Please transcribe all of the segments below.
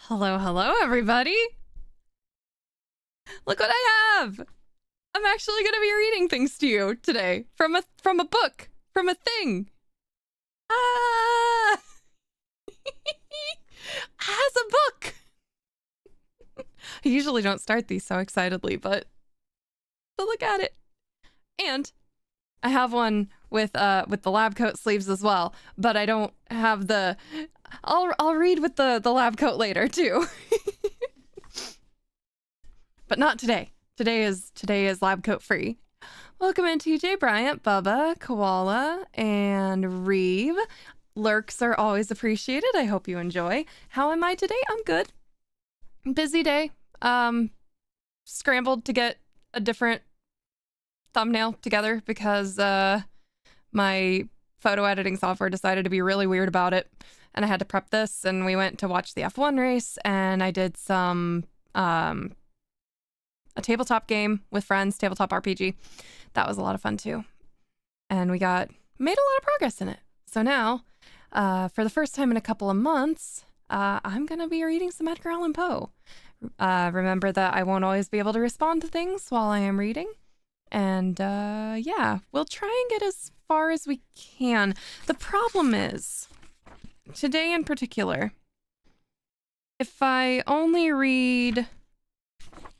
Hello, hello, everybody. Look what I have. I'm actually going to be reading things to you today from a book, from a thing. Ah, has a book. I usually don't start these so excitedly, but look at it. And I have one with the lab coat sleeves as well, but I don't have the. I'll read with the lab coat later too. But not today. Today is lab coat free. Welcome in TJ, Bryant, Bubba, Koala, and Reeve. Lurks are always appreciated. I hope you enjoy. How am I today? I'm good. Busy day. Scrambled to get a different thumbnail together because my photo editing software decided to be really weird about it. And I had to prep this, and we went to watch the F1 race, and I did some a tabletop game with friends, tabletop RPG. That was a lot of fun too. And we made a lot of progress in it. So now, for the first time in a couple of months, I'm going to be reading some Edgar Allan Poe. Remember that I won't always be able to respond to things while I am reading. And yeah, we'll try and get as far as we can. The problem is, today in particular, if I only read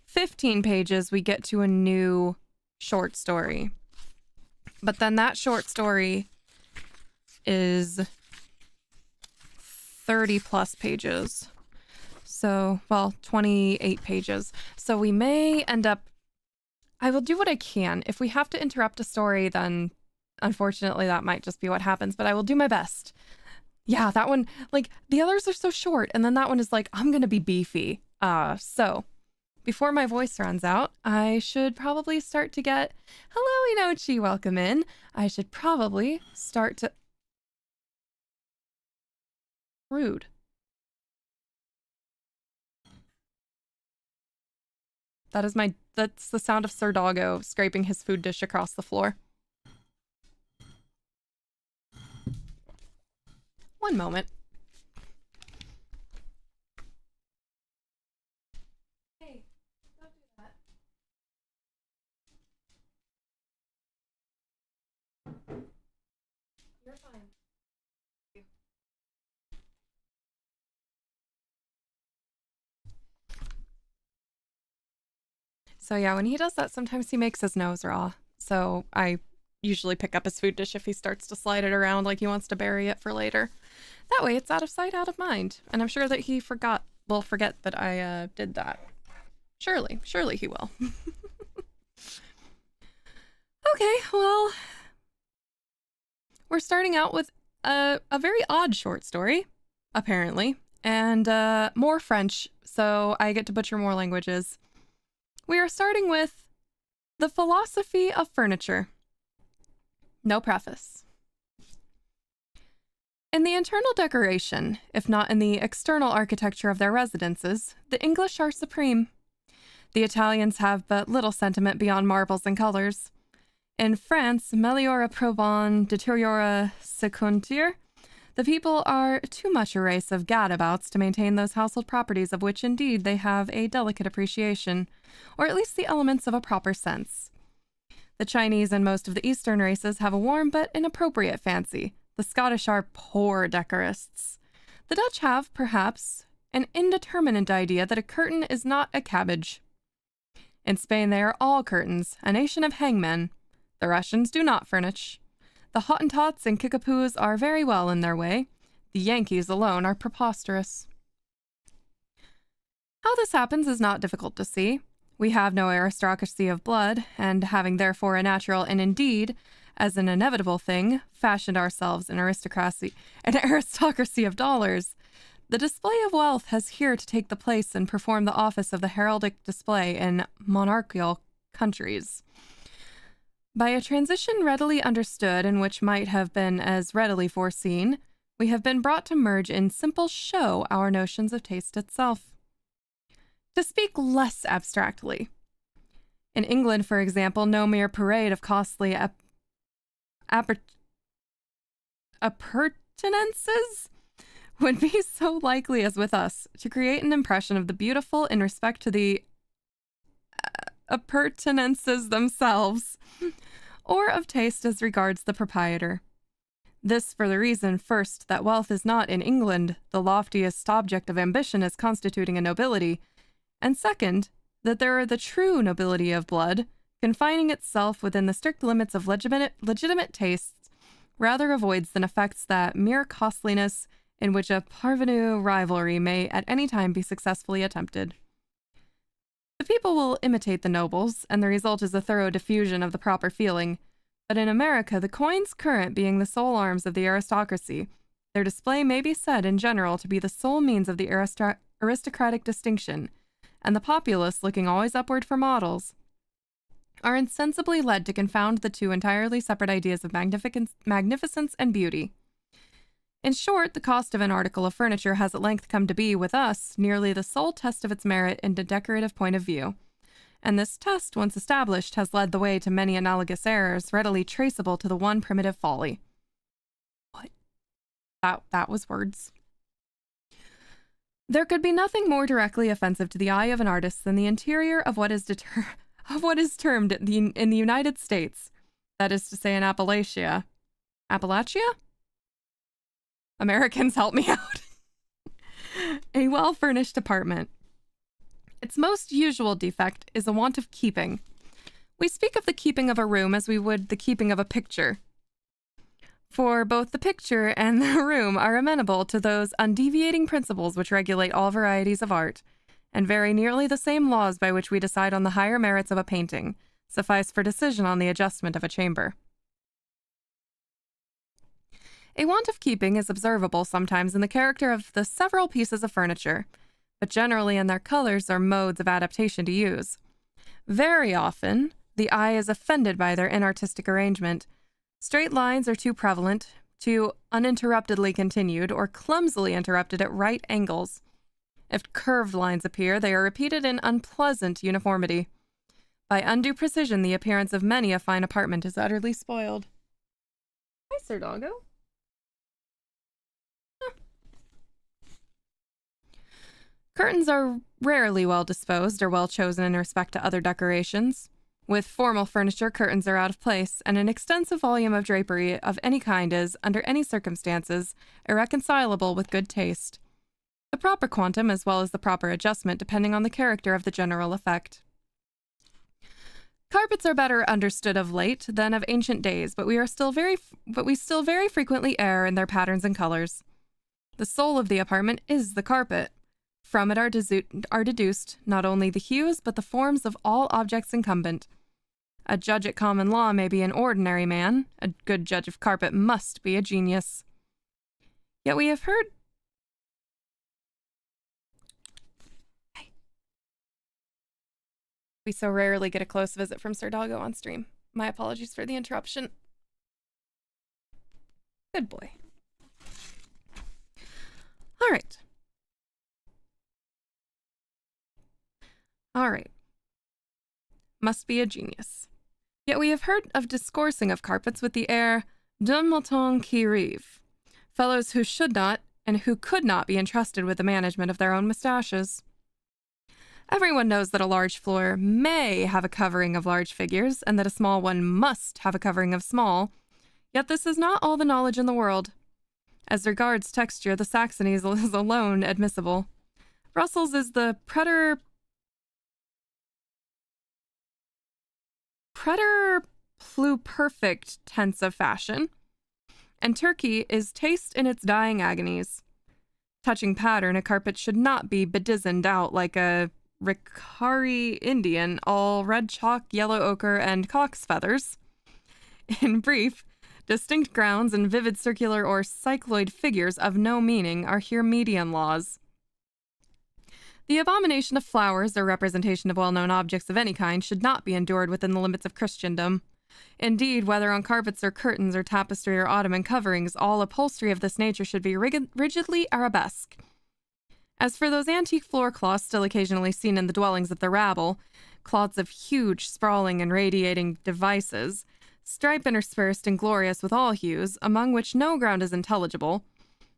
15 pages, we get to a new short story. But then that short story is 30 plus pages. So, well, 28 pages. So we may end up, I will do what I can. If we have to interrupt a story, then unfortunately that might just be what happens, but I will do my best. Yeah, that one, like, the others are so short, and then that one is like, I'm gonna be beefy. So before my voice runs out, I should probably start to get... Hello, Inochi, welcome in. I should probably start to... Rude. That's the sound of Sir Doggo scraping his food dish across the floor. One moment. Hey, don't do that. You're fine. So yeah, when he does that, sometimes he makes his nose raw. So I usually pick up his food dish if he starts to slide it around like he wants to bury it for later. That way it's out of sight, out of mind. And I'm sure that he will forget that I did that. Surely he will. Okay, well, we're starting out with a very odd short story, apparently, and more French, so I get to butcher more languages. We are starting with The Philosophy of Furniture. No preface. In the internal decoration, if not in the external architecture of their residences, the English are supreme. The Italians have but little sentiment beyond marbles and colors. In France, meliora probon deteriora secundir, the people are too much a race of gadabouts to maintain those household properties of which indeed they have a delicate appreciation, or at least the elements of a proper sense. The Chinese and most of the Eastern races have a warm but inappropriate fancy. The Scottish are poor decorists. The Dutch have, perhaps, an indeterminate idea that a curtain is not a cabbage. In Spain they are all curtains, a nation of hangmen. The Russians do not furnish. The Hottentots and Kickapoos are very well in their way. The Yankees alone are preposterous. How this happens is not difficult to see. We have no aristocracy of blood, and having therefore a natural and indeed, as an inevitable thing, fashioned ourselves an aristocracy of dollars, the display of wealth has here to take the place and perform the office of the heraldic display in monarchical countries. By a transition readily understood and which might have been as readily foreseen, we have been brought to merge in simple show our notions of taste itself. To speak less abstractly, in England, for example, no mere parade of costly appurtenances would be so likely as with us to create an impression of the beautiful in respect to the appurtenances themselves, or of taste as regards the proprietor. This for the reason, first, that wealth is not in England the loftiest object of ambition as constituting a nobility, and second, that there are the true nobility of blood, confining itself within the strict limits of legitimate tastes, rather avoids than affects that mere costliness in which a parvenu rivalry may at any time be successfully attempted. The people will imitate the nobles, and the result is a thorough diffusion of the proper feeling. But in America, the coins current being the sole arms of the aristocracy, their display may be said in general to be the sole means of the aristocratic distinction, and the populace, looking always upward for models, are insensibly led to confound the two entirely separate ideas of magnificence and beauty. In short, the cost of an article of furniture has at length come to be, with us, nearly the sole test of its merit in a decorative point of view. And this test, once established, has led the way to many analogous errors readily traceable to the one primitive folly. What? That was words. There could be nothing more directly offensive to the eye of an artist than the interior of what is termed in the United States, that is to say in Appalachia. Appalachia? Americans, help me out. A well-furnished apartment. Its most usual defect is a want of keeping. We speak of the keeping of a room as we would the keeping of a picture. For both the picture and the room are amenable to those undeviating principles which regulate all varieties of art, and very nearly the same laws by which we decide on the higher merits of a painting, suffice for decision on the adjustment of a chamber. A want of keeping is observable sometimes in the character of the several pieces of furniture, but generally in their colors or modes of adaptation to use. Very often, the eye is offended by their inartistic arrangement. Straight lines are too prevalent, too uninterruptedly continued, or clumsily interrupted at right angles. If curved lines appear, they are repeated in unpleasant uniformity. By undue precision, the appearance of many a fine apartment is utterly spoiled. Hi, Sir Doggo. Curtains are rarely well disposed or well chosen in respect to other decorations. With formal furniture, curtains are out of place, and an extensive volume of drapery of any kind is, under any circumstances, irreconcilable with good taste. The proper quantum as well as the proper adjustment depending on the character of the general effect. Carpets are better understood of late than of ancient days, but we still very frequently err in their patterns and colors. The soul of the apartment is the carpet. From it are deduced not only the hues, but the forms of all objects incumbent. A judge at common law may be an ordinary man. A good judge of carpet must be a genius. Yet we have heard... We so rarely get a close visit from Sir Doggo on stream. My apologies for the interruption. Good boy. All right. All right. Must be a genius. Yet we have heard of discoursing of carpets with the air d'un mouton qui rive, fellows who should not and who could not be entrusted with the management of their own moustaches. Everyone knows that a large floor may have a covering of large figures, and that a small one must have a covering of small, yet this is not all the knowledge in the world. As regards texture, the Saxony is alone admissible. Brussels is the pluperfect tense of fashion, and Turkey is taste in its dying agonies. Touching pattern, a carpet should not be bedizened out like a Ricari Indian, all red chalk, yellow ochre, and cock's feathers. In brief, distinct grounds and vivid circular or cycloid figures of no meaning are here median laws. The abomination of flowers or representation of well-known objects of any kind should not be endured within the limits of Christendom. Indeed, whether on carpets or curtains or tapestry or ottoman coverings, all upholstery of this nature should be rigidly arabesque. As for those antique floor cloths still occasionally seen in the dwellings of the rabble, cloths of huge, sprawling, and radiating devices, stripe interspersed and glorious with all hues, among which no ground is intelligible,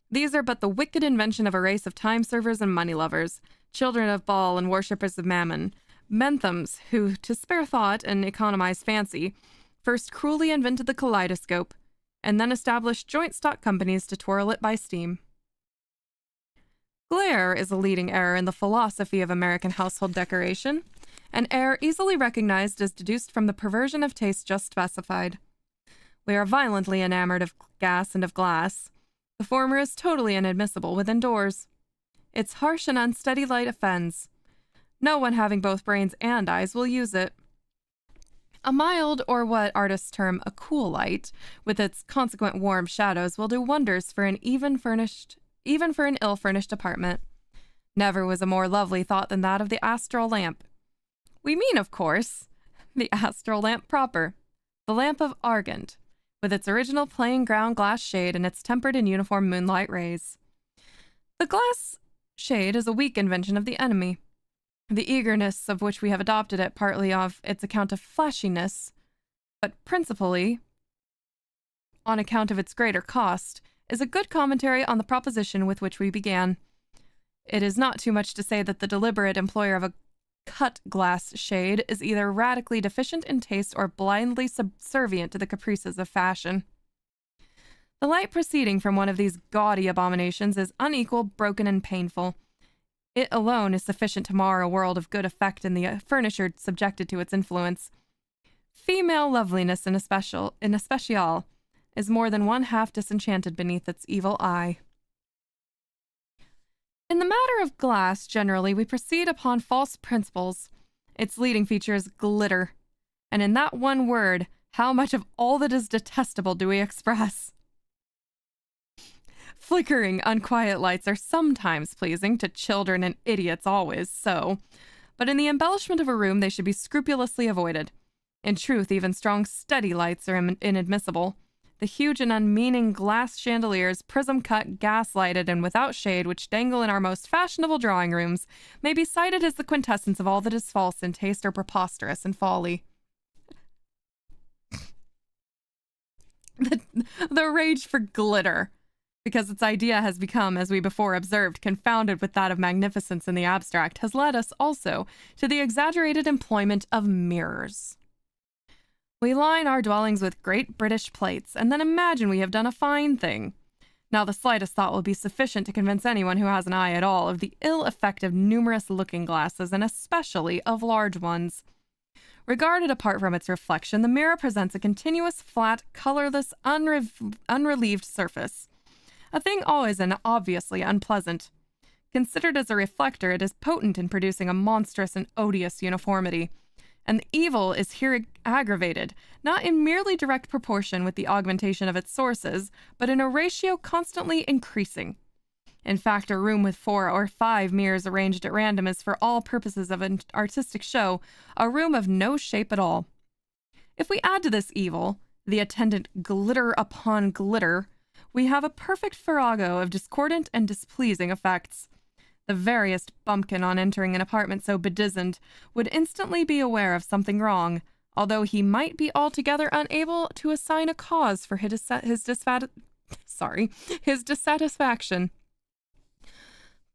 These are but the wicked invention of a race of time servers and money lovers, children of Baal and worshippers of Mammon, Benthams who, to spare thought and economize fancy, first cruelly invented the kaleidoscope, and then established joint stock companies to twirl it by steam. Glare is a leading error in the philosophy of American household decoration, an error easily recognized as deduced from the perversion of taste just specified. We are violently enamored of gas and of glass. The former is totally inadmissible within doors. Its harsh and unsteady light offends. No one having both brains and eyes will use it. A mild, or what artists term a cool light, with its consequent warm shadows, will do wonders for an even for an ill-furnished apartment. Never was a more lovely thought than that of the astral lamp. We mean, of course, the astral lamp proper, the lamp of Argand, with its original plain ground glass shade and its tempered and uniform moonlight rays. The glass shade is a weak invention of the enemy. The eagerness of which we have adopted it partly off its account of flashiness, but principally on account of its greater cost, is a good commentary on the proposition with which we began. It is not too much to say that the deliberate employer of a cut glass shade is either radically deficient in taste or blindly subservient to the caprices of fashion. The light proceeding from one of these gaudy abominations is unequal, broken, and painful. It alone is sufficient to mar a world of good effect in the furniture subjected to its influence. Female loveliness in especial is more than one half disenchanted beneath its evil eye. In the matter of glass, generally, we proceed upon false principles. Its leading feature is glitter. And in that one word, how much of all that is detestable do we express? Flickering, unquiet lights are sometimes pleasing to children and idiots, always so. But in the embellishment of a room, they should be scrupulously avoided. In truth, even strong, steady lights are inadmissible. The huge and unmeaning glass chandeliers, prism-cut, gas-lighted, and without shade, which dangle in our most fashionable drawing rooms, may be cited as the quintessence of all that is false in taste or preposterous in folly. The rage for glitter, because its idea has become, as we before observed, confounded with that of magnificence in the abstract, has led us also to the exaggerated employment of mirrors. We line our dwellings with great British plates, and then imagine we have done a fine thing. Now, the slightest thought will be sufficient to convince anyone who has an eye at all of the ill effect of numerous looking-glasses, and especially of large ones. Regarded apart from its reflection, the mirror presents a continuous, flat, colorless, unrelieved surface. A thing always and obviously unpleasant. Considered as a reflector, it is potent in producing a monstrous and odious uniformity. And the evil is here aggravated, not in merely direct proportion with the augmentation of its sources, but in a ratio constantly increasing. In fact, a room with 4 or 5 mirrors arranged at random is for all purposes of an artistic show a room of no shape at all. If we add to this evil the attendant glitter upon glitter, we have a perfect farrago of discordant and displeasing effects. The veriest bumpkin on entering an apartment so bedizened would instantly be aware of something wrong, although he might be altogether unable to assign a cause for his dissatisfaction.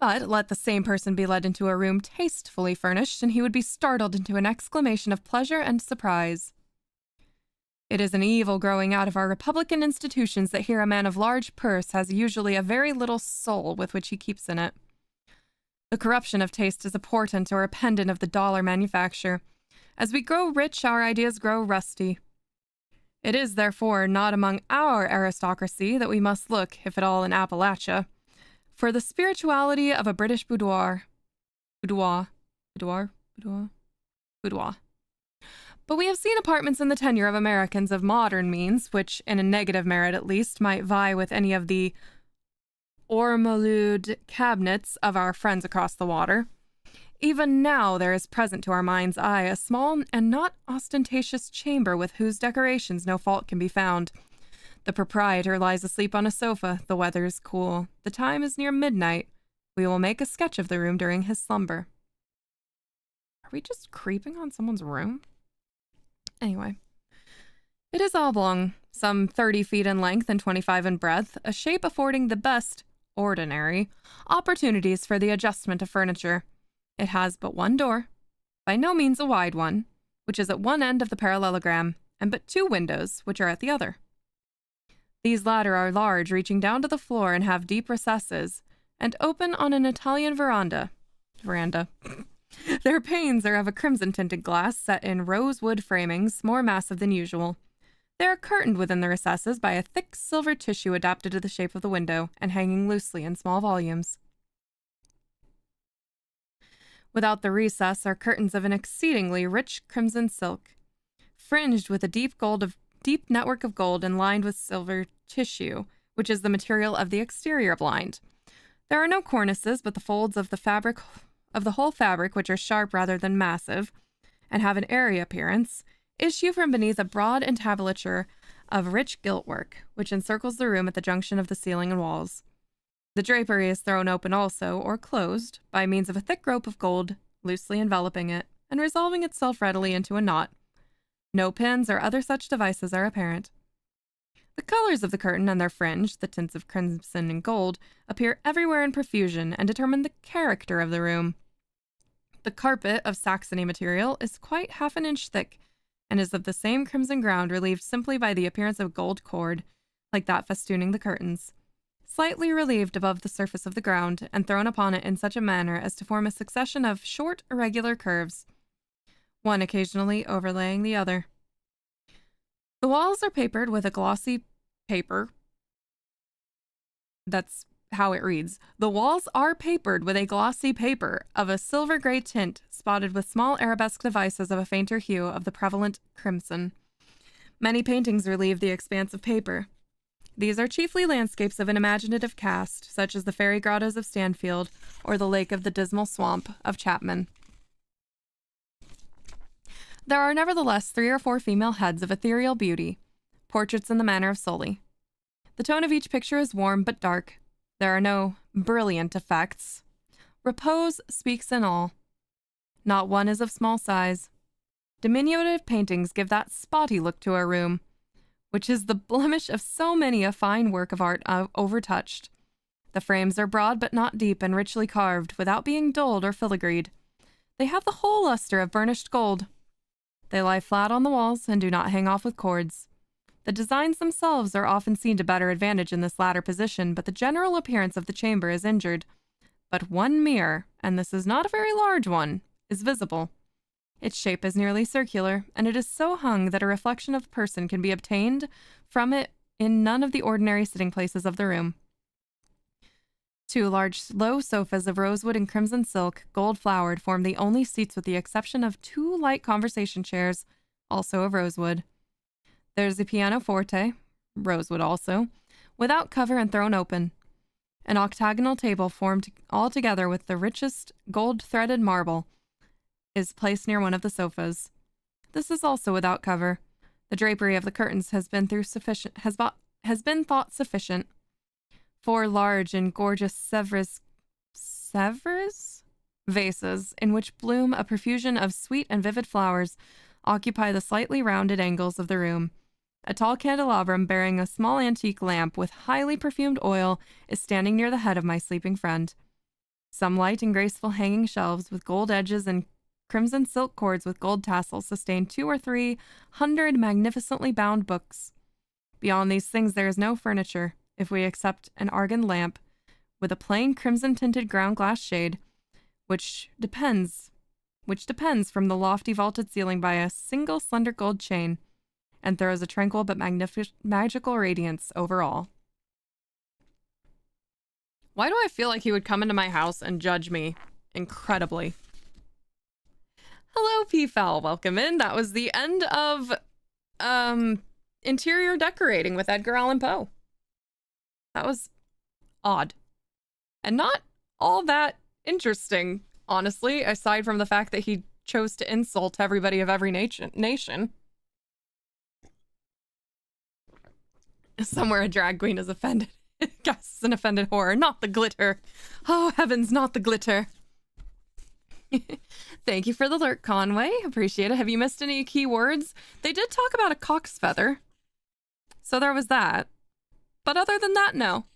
But let the same person be led into a room tastefully furnished, and he would be startled into an exclamation of pleasure and surprise. It is an evil growing out of our republican institutions that here a man of large purse has usually a very little soul with which he keeps in it. The corruption of taste is a portent or a pendant of the dollar manufacture. As we grow rich, our ideas grow rusty. It is, therefore, not among our aristocracy that we must look, if at all in Appalachia, for the spirituality of a British boudoir. But we have seen apartments in the tenure of Americans of modern means, which, in a negative merit at least, might vie with any of the ormolude cabinets of our friends across the water. Even now there is present to our mind's eye a small and not ostentatious chamber with whose decorations no fault can be found. The proprietor lies asleep on a sofa. The weather is cool. The time is near midnight. We will make a sketch of the room during his slumber. Are we just creeping on someone's room? Anyway. It is oblong, some 30 feet in length and 25 in breadth, a shape affording the best ordinary opportunities for the adjustment of furniture. It has but one door, by no means a wide one, which is at one end of the parallelogram, and but two windows, which are at the other. These latter are large, reaching down to the floor, and have deep recesses, and open on an Italian veranda. Their panes are of a crimson-tinted glass set in rosewood framings, more massive than usual. They are curtained within the recesses by a thick silver tissue adapted to the shape of the window, and hanging loosely in small volumes. Without the recess are curtains of an exceedingly rich crimson silk, fringed with a deep network of gold and lined with silver tissue, which is the material of the exterior blind. There are no cornices, but the folds of the whole fabric, which are sharp rather than massive, and have an airy appearance, issue from beneath a broad entablature of rich gilt-work, which encircles the room at the junction of the ceiling and walls. The drapery is thrown open also, or closed, by means of a thick rope of gold, loosely enveloping it, and resolving itself readily into a knot. No pins or other such devices are apparent. The colors of the curtain and their fringe, the tints of crimson and gold, appear everywhere in profusion and determine the character of the room. The carpet, of Saxony material, is quite half an inch thick, and is of the same crimson ground, relieved simply by the appearance of gold cord, like that festooning the curtains, slightly relieved above the surface of the ground, and thrown upon it in such a manner as to form a succession of short, irregular curves, one occasionally overlaying the other. The walls are papered with a glossy paper. That's how it reads. The walls are papered with a glossy paper of a silver gray tint, spotted with small arabesque devices of a fainter hue of the prevalent crimson. Many paintings relieve the expanse of paper. These are chiefly landscapes of an imaginative cast, such as the fairy grottos of Stanfield or the lake of the dismal swamp of Chapman. There are nevertheless 3 or 4 female heads of ethereal beauty, portraits in the manner of Sully. The tone of each picture is warm but dark. There are no brilliant effects. Repose speaks in all. Not one is of small size. Diminutive paintings give that spotty look to a room, which is the blemish of so many a fine work of art overtouched. The frames are broad but not deep, and richly carved, without being dulled or filigreed. They have the whole luster of burnished gold. They lie flat on the walls and do not hang off with cords. The designs themselves are often seen to better advantage in this latter position, but the general appearance of the chamber is injured. But one mirror, and this is not a very large one, is visible. Its shape is nearly circular, and it is so hung that a reflection of the person can be obtained from it in none of the ordinary sitting places of the room. 2 large low sofas of rosewood and crimson silk, gold-flowered, form the only seats with the exception of 2 light conversation chairs, also of rosewood. There's a pianoforte, rosewood also, without cover and thrown open. An octagonal table formed altogether with the richest gold-threaded marble is placed near one of the sofas. This is also without cover. The drapery of the curtains has been thought sufficient. 4 large and gorgeous Sèvres vases, in which bloom a profusion of sweet and vivid flowers, occupy the slightly rounded angles of the room. A tall candelabrum bearing a small antique lamp with highly perfumed oil is standing near the head of my sleeping friend. Some light and graceful hanging shelves with gold edges and crimson silk cords with gold tassels sustain 200 or 300 magnificently bound books. Beyond these things there is no furniture, if we accept an argand lamp with a plain crimson-tinted ground glass shade, which depends from the lofty vaulted ceiling by a single slender gold chain, and throws a tranquil but magical radiance over all. Why do I feel like he would come into my house and judge me? Incredibly. Hello, P-Fowl. Welcome in. That was the end of interior decorating with Edgar Allan Poe. That was odd. And not all that interesting, honestly, aside from the fact that he chose to insult everybody of every nation. Somewhere a drag queen is offended. Gasps an offended horror. Not the glitter. Oh, heavens, not the glitter. Thank you for the lurk, Conway. Appreciate it. Have you missed any key words? They did talk about a cock's feather. So there was that. But other than that, no.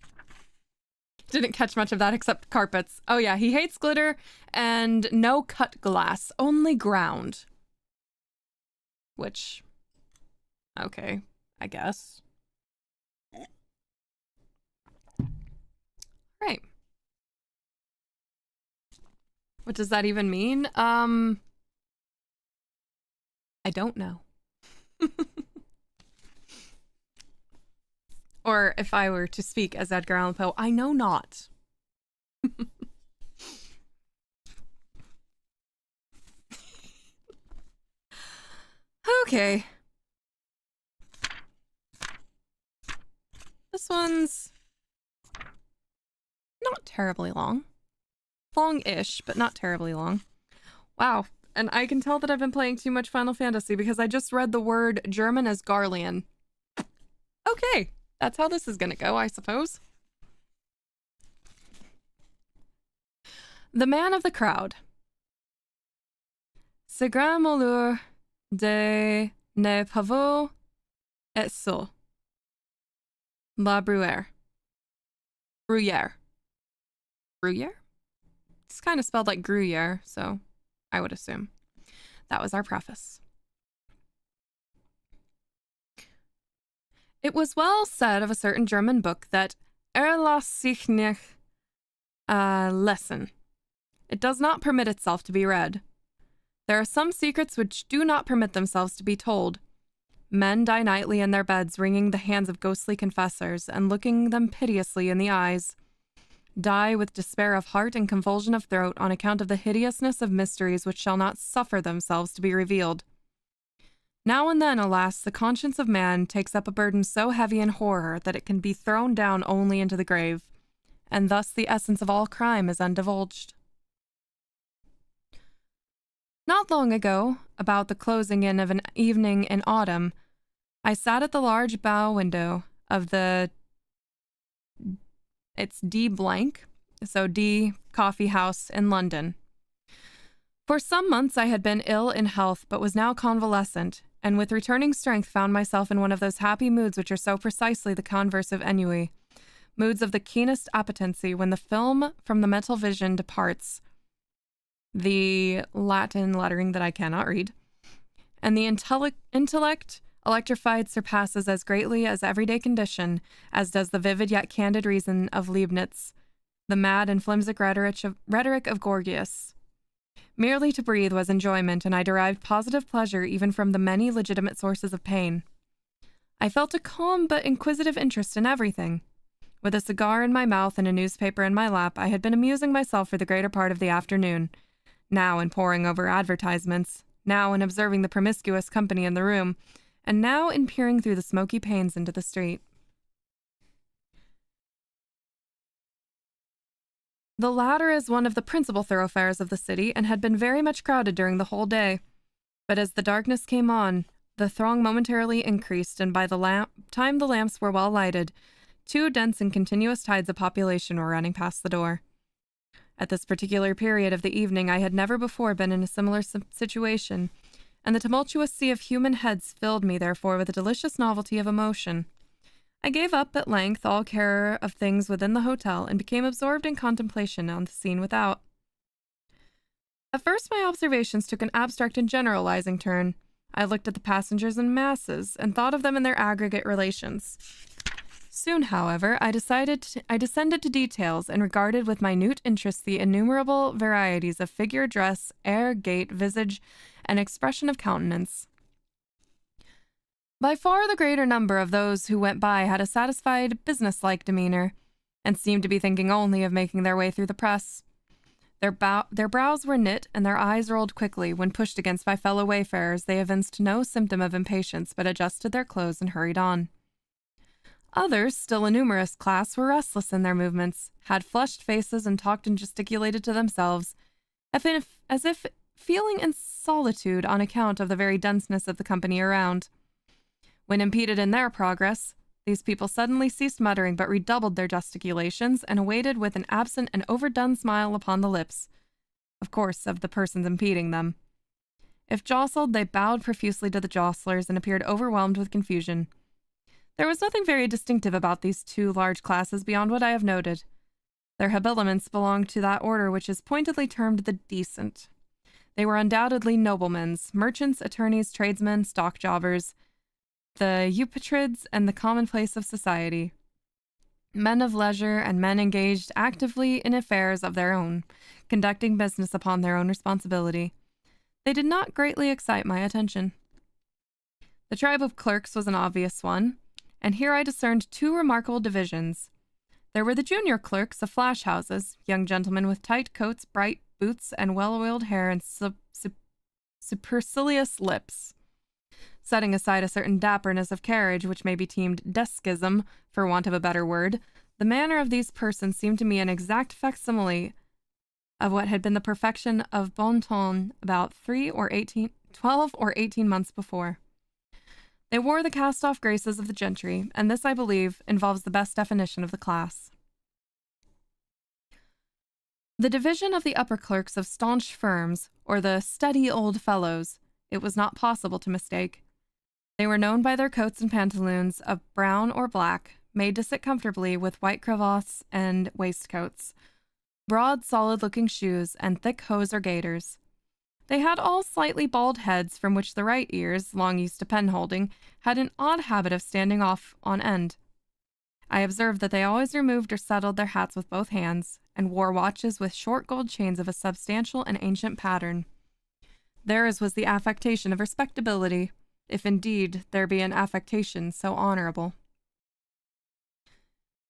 Didn't catch much of that except carpets. Oh yeah, he hates glitter and no cut glass, only ground. Which, okay, I guess. Right. What does that even mean? I don't know. Or if I were to speak as Edgar Allan Poe, I know not. Okay. This one's not terribly long. Long-ish, but not terribly long. Wow. And I can tell that I've been playing too much Final Fantasy because I just read the word German as Garlean. Okay. That's how this is gonna go, I suppose. The man of the crowd. Ce grand malheur de ne pas et seul. La Bruyère. Bruyère. Bruyère? It's kind of spelled like Gruyere, so I would assume. That was our preface. It was well said of a certain German book that las sich nicht lesen. It does not permit itself to be read. There are some secrets which do not permit themselves to be told. Men die nightly in their beds, wringing the hands of ghostly confessors and looking them piteously in the eyes. Die with despair of heart and convulsion of throat on account of the hideousness of mysteries which shall not suffer themselves to be revealed. Now and then, alas, the conscience of man takes up a burden so heavy in horror that it can be thrown down only into the grave, and thus the essence of all crime is undivulged. Not long ago, about the closing in of an evening in autumn, I sat at the large bow window of the D blank, so D coffee house in London. For some months I had been ill in health, but was now convalescent, and with returning strength found myself in one of those happy moods which are so precisely the converse of ennui, moods of the keenest appetency when the film from the mental vision departs, the Latin lettering that I cannot read, and the intellect electrified surpasses as greatly as everyday condition, as does the vivid yet candid reason of Leibniz, the mad and flimsy rhetoric of Gorgias. Merely to breathe was enjoyment, and I derived positive pleasure even from the many legitimate sources of pain. I felt a calm but inquisitive interest in everything. With a cigar in my mouth and a newspaper in my lap, I had been amusing myself for the greater part of the afternoon, now in poring over advertisements, now in observing the promiscuous company in the room, and now in peering through the smoky panes into the street. The latter is one of the principal thoroughfares of the city and had been very much crowded during the whole day. But as the darkness came on, the throng momentarily increased, and by the time the lamps were well lighted, two dense and continuous tides of population were running past the door. At this particular period of the evening, I had never before been in a similar situation, and the tumultuous sea of human heads filled me, therefore, with a delicious novelty of emotion. I gave up, at length, all care of things within the hotel, and became absorbed in contemplation on the scene without. At first my observations took an abstract and generalizing turn. I looked at the passengers in masses, and thought of them in their aggregate relations. Soon, however, I descended to details, and regarded with minute interest the innumerable varieties of figure, dress, air, gait, visage, and expression of countenance. By far the greater number of those who went by had a satisfied, business-like demeanor, and seemed to be thinking only of making their way through the press. Their brows were knit, and their eyes rolled quickly. When pushed against by fellow wayfarers, they evinced no symptom of impatience, but adjusted their clothes and hurried on. Others, still a numerous class, were restless in their movements, had flushed faces, and talked and gesticulated to themselves, as if feeling in solitude on account of the very denseness of the company around. When impeded in their progress, these people suddenly ceased muttering, but redoubled their gesticulations, and awaited with an absent and overdone smile upon the lips, of course, of the persons impeding them. If jostled, they bowed profusely to the jostlers, and appeared overwhelmed with confusion. There was nothing very distinctive about these two large classes beyond what I have noted. Their habiliments belonged to that order which is pointedly termed the decent. They were undoubtedly noblemen's, merchants, attorneys, tradesmen, stock jobbers, the eupatrids, and the commonplace of society. Men of leisure and men engaged actively in affairs of their own, conducting business upon their own responsibility. They did not greatly excite my attention. The tribe of clerks was an obvious one, and here I discerned two remarkable divisions. There were the junior clerks of flash houses, young gentlemen with tight coats, bright boots, and well-oiled hair and supercilious lips. Setting aside a certain dapperness of carriage which may be termed deskism, for want of a better word, the manner of these persons seemed to me an exact facsimile of what had been the perfection of bon ton about 12 or 18 months before. They wore the cast-off graces of the gentry, and this, I believe, involves the best definition of the class. The division of the upper clerks of staunch firms, or the steady old fellows, it was not possible to mistake. They were known by their coats and pantaloons of brown or black, made to sit comfortably with white cravats and waistcoats, broad, solid-looking shoes, and thick hose or gaiters. They had all slightly bald heads from which the right ears, long used to pen-holding, had an odd habit of standing off on end. I observed that they always removed or settled their hats with both hands, and wore watches with short gold chains of a substantial and ancient pattern. Theirs was the affectation of respectability, if indeed there be an affectation so honorable.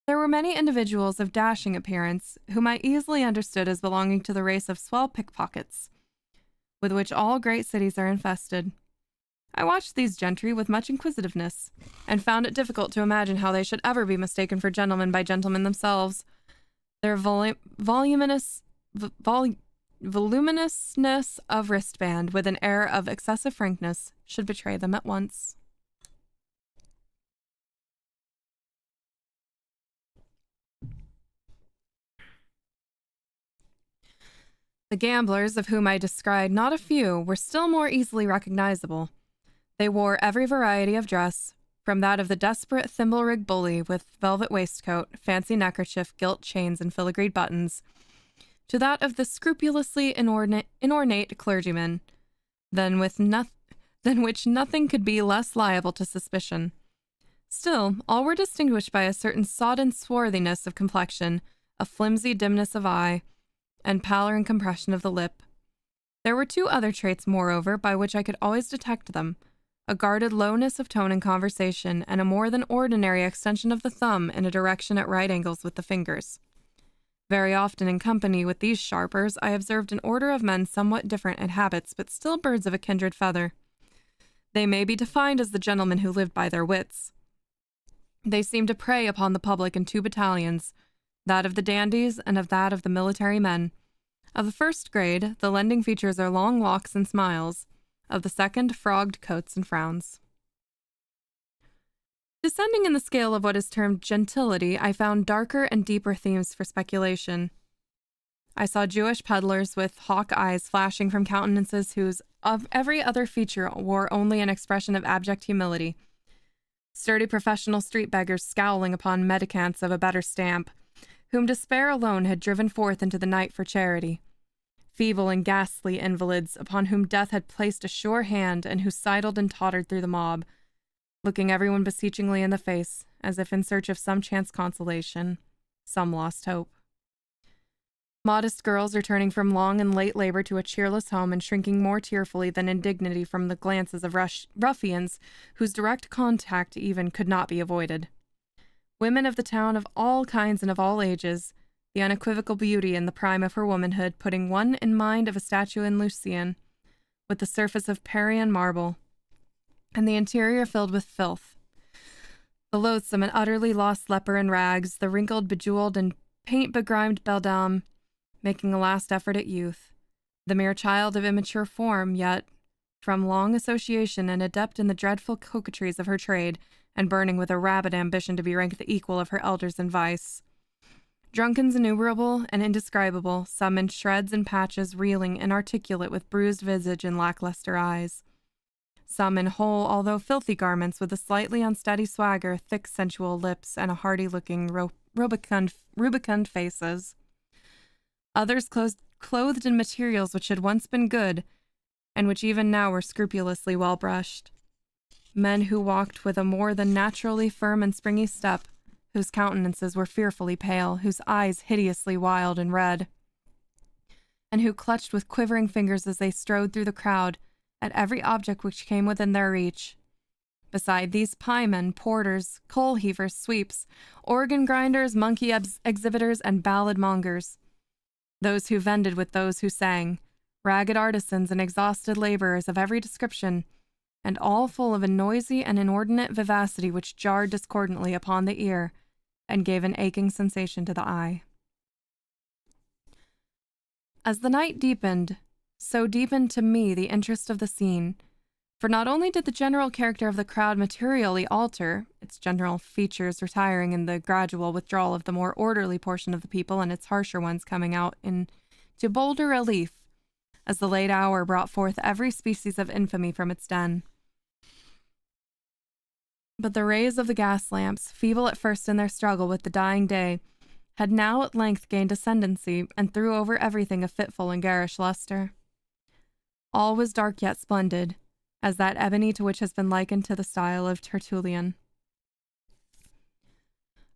There were many individuals of dashing appearance, whom I easily understood as belonging to the race of swell pickpockets, with which all great cities are infested. I watched these gentry with much inquisitiveness, and found it difficult to imagine how they should ever be mistaken for gentlemen by gentlemen themselves. Their voluminousness of wristband, with an air of excessive frankness, should betray them at once. The gamblers, of whom I descried not a few, were still more easily recognizable. They wore every variety of dress, from that of the desperate thimble-rig bully with velvet waistcoat, fancy neckerchief, gilt chains, and filigreed buttons, to that of the scrupulously inornate clergyman, than which nothing could be less liable to suspicion. Still, all were distinguished by a certain sodden swarthiness of complexion, a flimsy dimness of eye, and pallor and compression of the lip. There were two other traits, moreover, by which I could always detect them: a guarded lowness of tone in conversation, and a more than ordinary extension of the thumb in a direction at right angles with the fingers. Very often in company with these sharpers, I observed an order of men somewhat different in habits, but still birds of a kindred feather. They may be defined as the gentlemen who lived by their wits. They seemed to prey upon the public in two battalions, that of the dandies and of that of the military men. Of the first grade, the lending features are long locks and smiles. Of the second, frogged coats and frowns. Descending in the scale of what is termed gentility, I found darker and deeper themes for speculation. I saw Jewish peddlers with hawk eyes flashing from countenances whose of every other feature wore only an expression of abject humility. Sturdy professional street beggars scowling upon mendicants of a better stamp, whom despair alone had driven forth into the night for charity. Feeble and ghastly invalids, upon whom death had placed a sure hand, and who sidled and tottered through the mob, looking everyone beseechingly in the face, as if in search of some chance consolation, some lost hope. Modest girls returning from long and late labor to a cheerless home, and shrinking more tearfully than indignity from the glances of ruffians, whose direct contact even could not be avoided. Women of the town of all kinds and of all ages, the unequivocal beauty in the prime of her womanhood, putting one in mind of a statue in Lucian, with the surface of Parian marble, and the interior filled with filth. The loathsome and utterly lost leper in rags, the wrinkled, bejeweled, and paint-begrimed beldame, making a last effort at youth, the mere child of immature form, yet, from long association and adept in the dreadful coquetries of her trade, and burning with a rabid ambition to be ranked the equal of her elders in vice. Drunkens innumerable and indescribable, some in shreds and patches, reeling, inarticulate, with bruised visage and lackluster eyes. Some in whole, although filthy garments, with a slightly unsteady swagger, thick sensual lips, and a hardy-looking rubicund faces. Others clothed in materials which had once been good, and which even now were scrupulously well brushed. Men who walked with a more than naturally firm and springy step, whose countenances were fearfully pale, whose eyes hideously wild and red, and who clutched with quivering fingers as they strode through the crowd at every object which came within their reach. Beside these piemen, porters, coal heavers, sweeps, organ grinders, monkey exhibitors, and ballad mongers. Those who vended with those who sang, ragged artisans and exhausted laborers of every description, and all full of a noisy and inordinate vivacity which jarred discordantly upon the ear and gave an aching sensation to the eye. As the night deepened, so deepened to me the interest of the scene, for not only did the general character of the crowd materially alter, its general features retiring in the gradual withdrawal of the more orderly portion of the people and its harsher ones coming out into bolder relief, as the late hour brought forth every species of infamy from its den. But the rays of the gas lamps, feeble at first in their struggle with the dying day, had now at length gained ascendancy and threw over everything a fitful and garish luster. All was dark yet splendid, as that ebony to which has been likened to the style of Tertullian.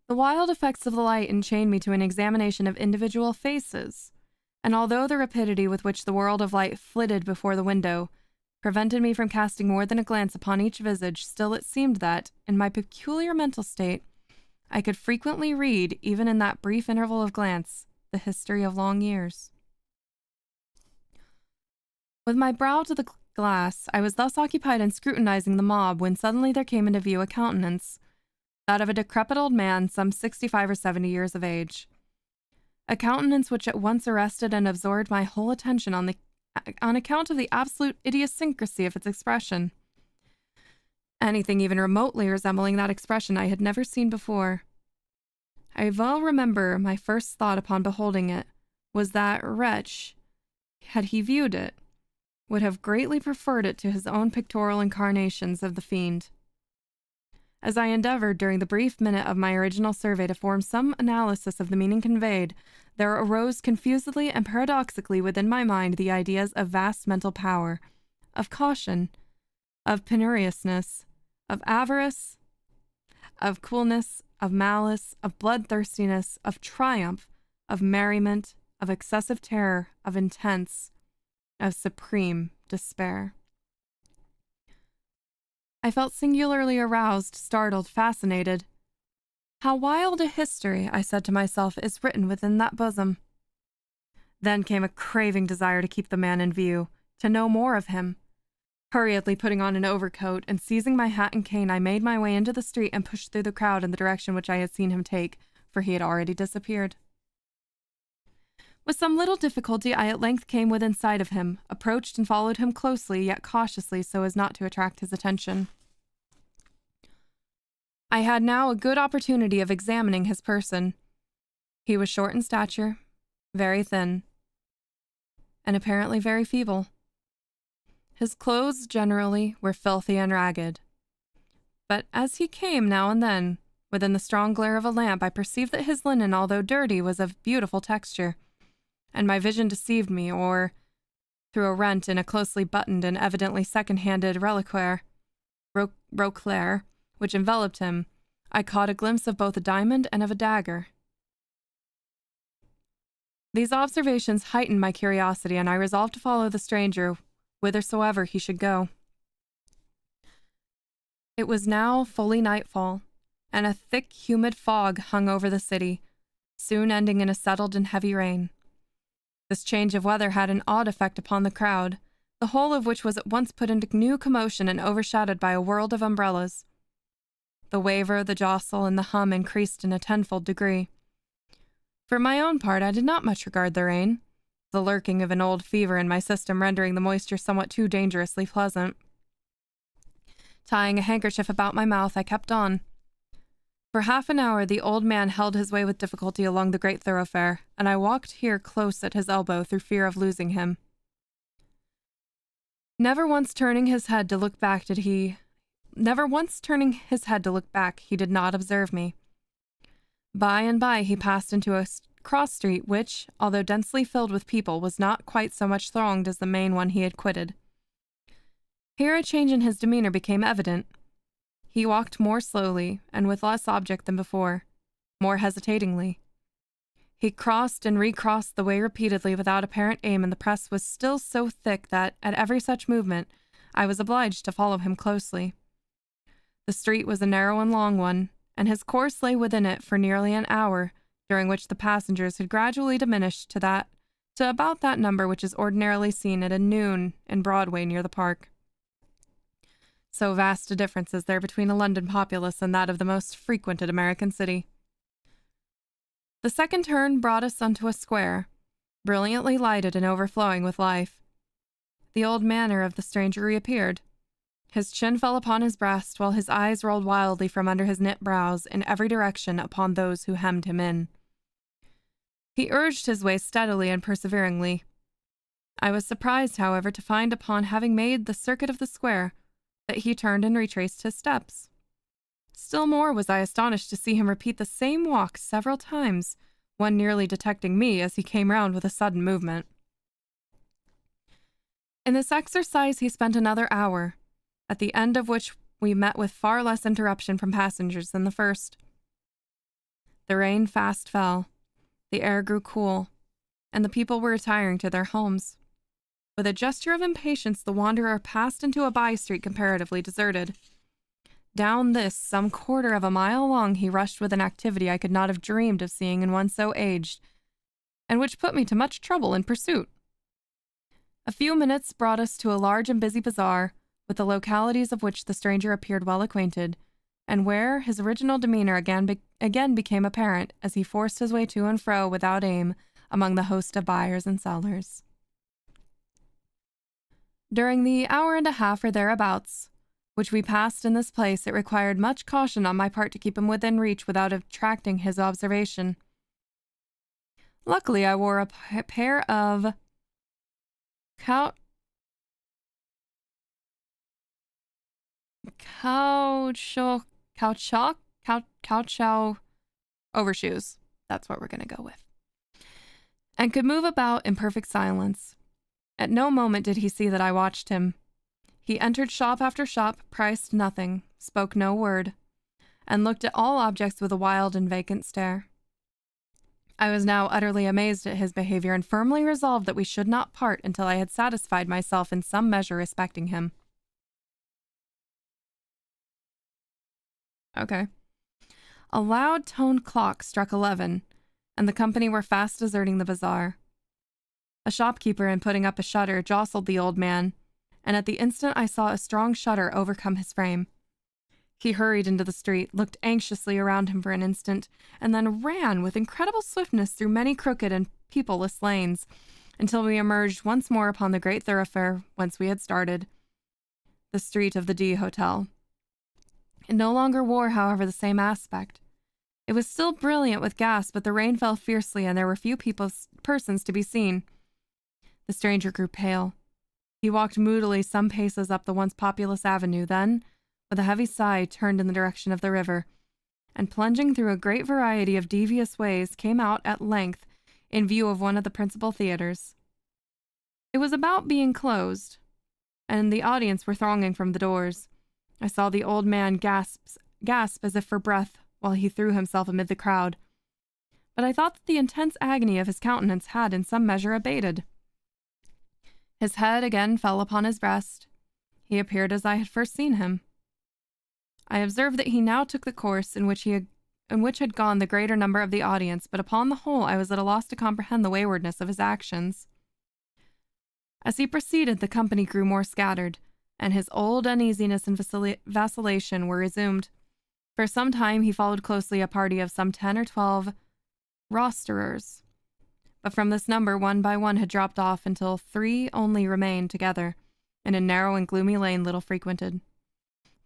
The wild effects of the light enchained me to an examination of individual faces, and although the rapidity with which the world of light flitted before the window prevented me from casting more than a glance upon each visage, still it seemed that, in my peculiar mental state, I could frequently read, even in that brief interval of glance, the history of long years. With my brow to the glass, I was thus occupied in scrutinizing the mob when suddenly there came into view a countenance, that of a decrepit old man some 65 or 70 years of age. A countenance which at once arrested and absorbed my whole attention on account of the absolute idiosyncrasy of its expression. Anything even remotely resembling that expression I had never seen before. I well remember my first thought upon beholding it was that wretch, had he viewed it, would have greatly preferred it to his own pictorial incarnations of the fiend. As I endeavored during the brief minute of my original survey to form some analysis of the meaning conveyed, there arose confusedly and paradoxically within my mind the ideas of vast mental power, of caution, of penuriousness, of avarice, of coolness, of malice, of bloodthirstiness, of triumph, of merriment, of excessive terror, of intense, of supreme despair. I felt singularly aroused, startled, fascinated. How wild a history, I said to myself, is written within that bosom. Then came a craving desire to keep the man in view, to know more of him. Hurriedly putting on an overcoat and seizing my hat and cane, I made my way into the street and pushed through the crowd in the direction which I had seen him take, for he had already disappeared. With some little difficulty, I at length came within sight of him, approached and followed him closely, yet cautiously, so as not to attract his attention. I had now a good opportunity of examining his person. He was short in stature, very thin, and apparently very feeble. His clothes generally were filthy and ragged. But as he came now and then, within the strong glare of a lamp, I perceived that his linen, although dirty, was of beautiful texture, and my vision deceived me, or, through a rent in a closely buttoned and evidently second-handed roquelaire, which enveloped him, I caught a glimpse of both a diamond and of a dagger. These observations heightened my curiosity, and I resolved to follow the stranger whithersoever he should go. It was now fully nightfall, and a thick, humid fog hung over the city, soon ending in a settled and heavy rain. This change of weather had an odd effect upon the crowd, the whole of which was at once put into new commotion and overshadowed by a world of umbrellas. The waver, the jostle, and the hum increased in a tenfold degree. For my own part, I did not much regard the rain, the lurking of an old fever in my system rendering the moisture somewhat too dangerously pleasant. Tying a handkerchief about my mouth, I kept on. For half an hour the old man held his way with difficulty along the great thoroughfare, and I walked here close at his elbow through fear of losing him. Never once turning his head to look back, he did not observe me. By and by he passed into a cross street which, although densely filled with people, was not quite so much thronged as the main one he had quitted. Here a change in his demeanor became evident. He walked more slowly, and with less object than before, more hesitatingly. He crossed and recrossed the way repeatedly without apparent aim, and the press was still so thick that, at every such movement, I was obliged to follow him closely. The street was a narrow and long one, and his course lay within it for nearly an hour, during which the passengers had gradually diminished to about that number which is ordinarily seen at a noon in Broadway near the park. So vast a difference is there between a London populace and that of the most frequented American city. The second turn brought us onto a square, brilliantly lighted and overflowing with life. The old manner of the stranger reappeared. His chin fell upon his breast, while his eyes rolled wildly from under his knit brows in every direction upon those who hemmed him in. He urged his way steadily and perseveringly. I was surprised, however, to find upon having made the circuit of the square that he turned and retraced his steps. Still more was I astonished to see him repeat the same walk several times, one nearly detecting me as he came round with a sudden movement. In this exercise he spent another hour, at the end of which we met with far less interruption from passengers than the first. The rain fast fell, the air grew cool, and the people were retiring to their homes. With a gesture of impatience, the wanderer passed into a by-street comparatively deserted. Down this, some quarter of a mile long, he rushed with an activity I could not have dreamed of seeing in one so aged, and which put me to much trouble in pursuit. A few minutes brought us to a large and busy bazaar, with the localities of which the stranger appeared well acquainted, and where his original demeanor again became apparent as he forced his way to and fro without aim among the host of buyers and sellers. During the hour and a half or thereabouts, which we passed in this place, it required much caution on my part to keep him within reach without attracting his observation. Luckily, I wore a pair of caoutchouc overshoes. That's what we're going to go with. And could move about in perfect silence. At no moment did he see that I watched him. He entered shop after shop, priced nothing, spoke no word, and looked at all objects with a wild and vacant stare. I was now utterly amazed at his behavior and firmly resolved that we should not part until I had satisfied myself in some measure respecting him. Okay. A loud-toned clock struck 11, and the company were fast deserting the bazaar. A shopkeeper, in putting up a shutter, jostled the old man, and at the instant I saw a strong shudder overcome his frame. He hurried into the street, looked anxiously around him for an instant, and then ran with incredible swiftness through many crooked and peopleless lanes, until we emerged once more upon the great thoroughfare whence we had started, the street of the D Hotel. It no longer wore, however, the same aspect. It was still brilliant with gas, but the rain fell fiercely, and there were few persons to be seen. The stranger grew pale. He walked moodily some paces up the once populous avenue, then, with a heavy sigh, turned in the direction of the river, and plunging through a great variety of devious ways, came out at length in view of one of the principal theatres. It was about being closed, and the audience were thronging from the doors. I saw the old man gasp as if for breath while he threw himself amid the crowd, but I thought that the intense agony of his countenance had in some measure abated. His head again fell upon his breast. He appeared as I had first seen him. I observed that he now took the course in which had gone the greater number of the audience, but upon the whole I was at a loss to comprehend the waywardness of his actions. As he proceeded, the company grew more scattered, and his old uneasiness and vacillation were resumed. For some time he followed closely a party of some 10 or 12 rosterers, but from this number one by one had dropped off until 3 only remained together in a narrow and gloomy lane little frequented.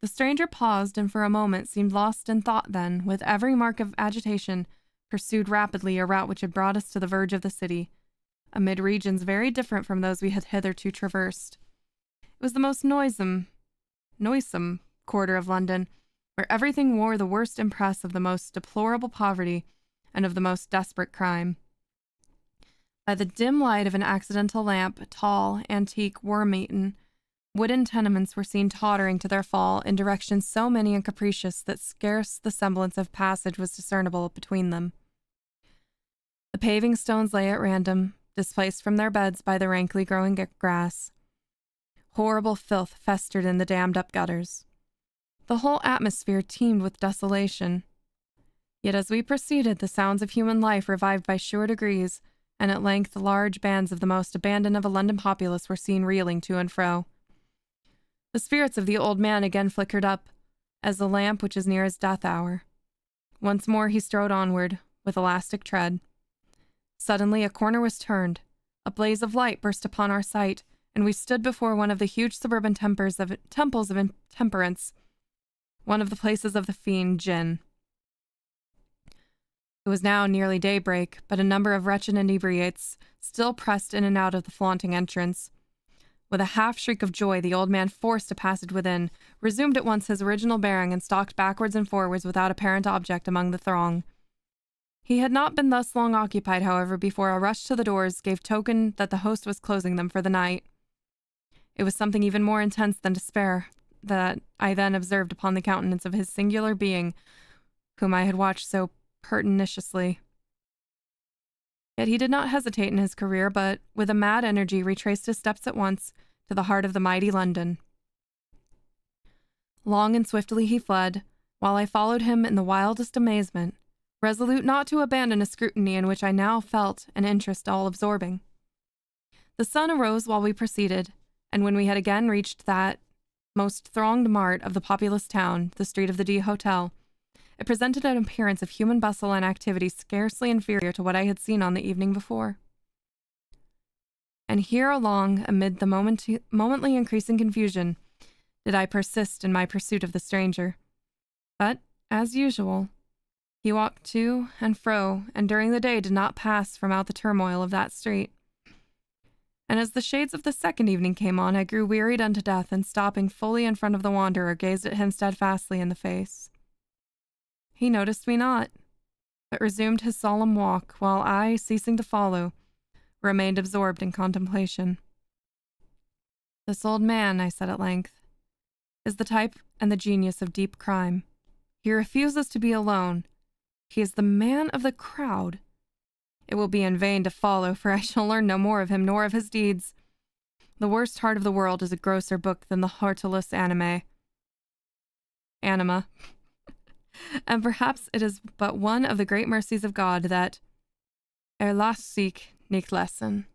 The stranger paused and for a moment seemed lost in thought, then, with every mark of agitation, pursued rapidly a route which had brought us to the verge of the city, amid regions very different from those we had hitherto traversed. It was the most noisome quarter of London, where everything wore the worst impress of the most deplorable poverty, and of the most desperate crime. By the dim light of an accidental lamp, tall, antique, worm-eaten, wooden tenements were seen tottering to their fall in directions so many and capricious that scarce the semblance of passage was discernible between them. The paving stones lay at random, displaced from their beds by the rankly growing grass. Horrible filth festered in the dammed-up gutters. The whole atmosphere teemed with desolation. Yet as we proceeded, the sounds of human life revived by sure degrees, and at length large bands of the most abandoned of a London populace were seen reeling to and fro. The spirits of the old man again flickered up, as the lamp which is near his death hour. Once more he strode onward, with elastic tread. Suddenly a corner was turned, a blaze of light burst upon our sight, and we stood before one of the huge suburban temples of intemperance, one of the places of the fiend Jinn. It was now nearly daybreak, but a number of wretched inebriates still pressed in and out of the flaunting entrance. With a half-shriek of joy, the old man forced a passage within, resumed at once his original bearing, and stalked backwards and forwards without apparent object among the throng. He had not been thus long occupied, however, before a rush to the doors gave token that the host was closing them for the night. It was something even more intense than despair that I then observed upon the countenance of his singular being, whom I had watched so pertinaciously. Yet he did not hesitate in his career, but, with a mad energy, retraced his steps at once to the heart of the mighty London. Long and swiftly he fled, while I followed him in the wildest amazement, resolute not to abandon a scrutiny in which I now felt an interest all-absorbing. The sun arose while we proceeded, and when we had again reached that most thronged mart of the populous town, the street of the D Hotel, it presented an appearance of human bustle and activity scarcely inferior to what I had seen on the evening before. And here along, amid the momently increasing confusion, did I persist in my pursuit of the stranger. But, as usual, he walked to and fro, and during the day did not pass from out the turmoil of that street. And as the shades of the second evening came on, I grew wearied unto death, and stopping fully in front of the wanderer, gazed at him steadfastly in the face. He noticed me not, but resumed his solemn walk, while I, ceasing to follow, remained absorbed in contemplation. "This old man," I said at length, "is the type and the genius of deep crime. He refuses to be alone. He is the man of the crowd. It will be in vain to follow, for I shall learn no more of him nor of his deeds. The worst heart of the world is a grosser book than the heartless anima. And perhaps it is but one of the great mercies of God that lasst sich nicht lassen."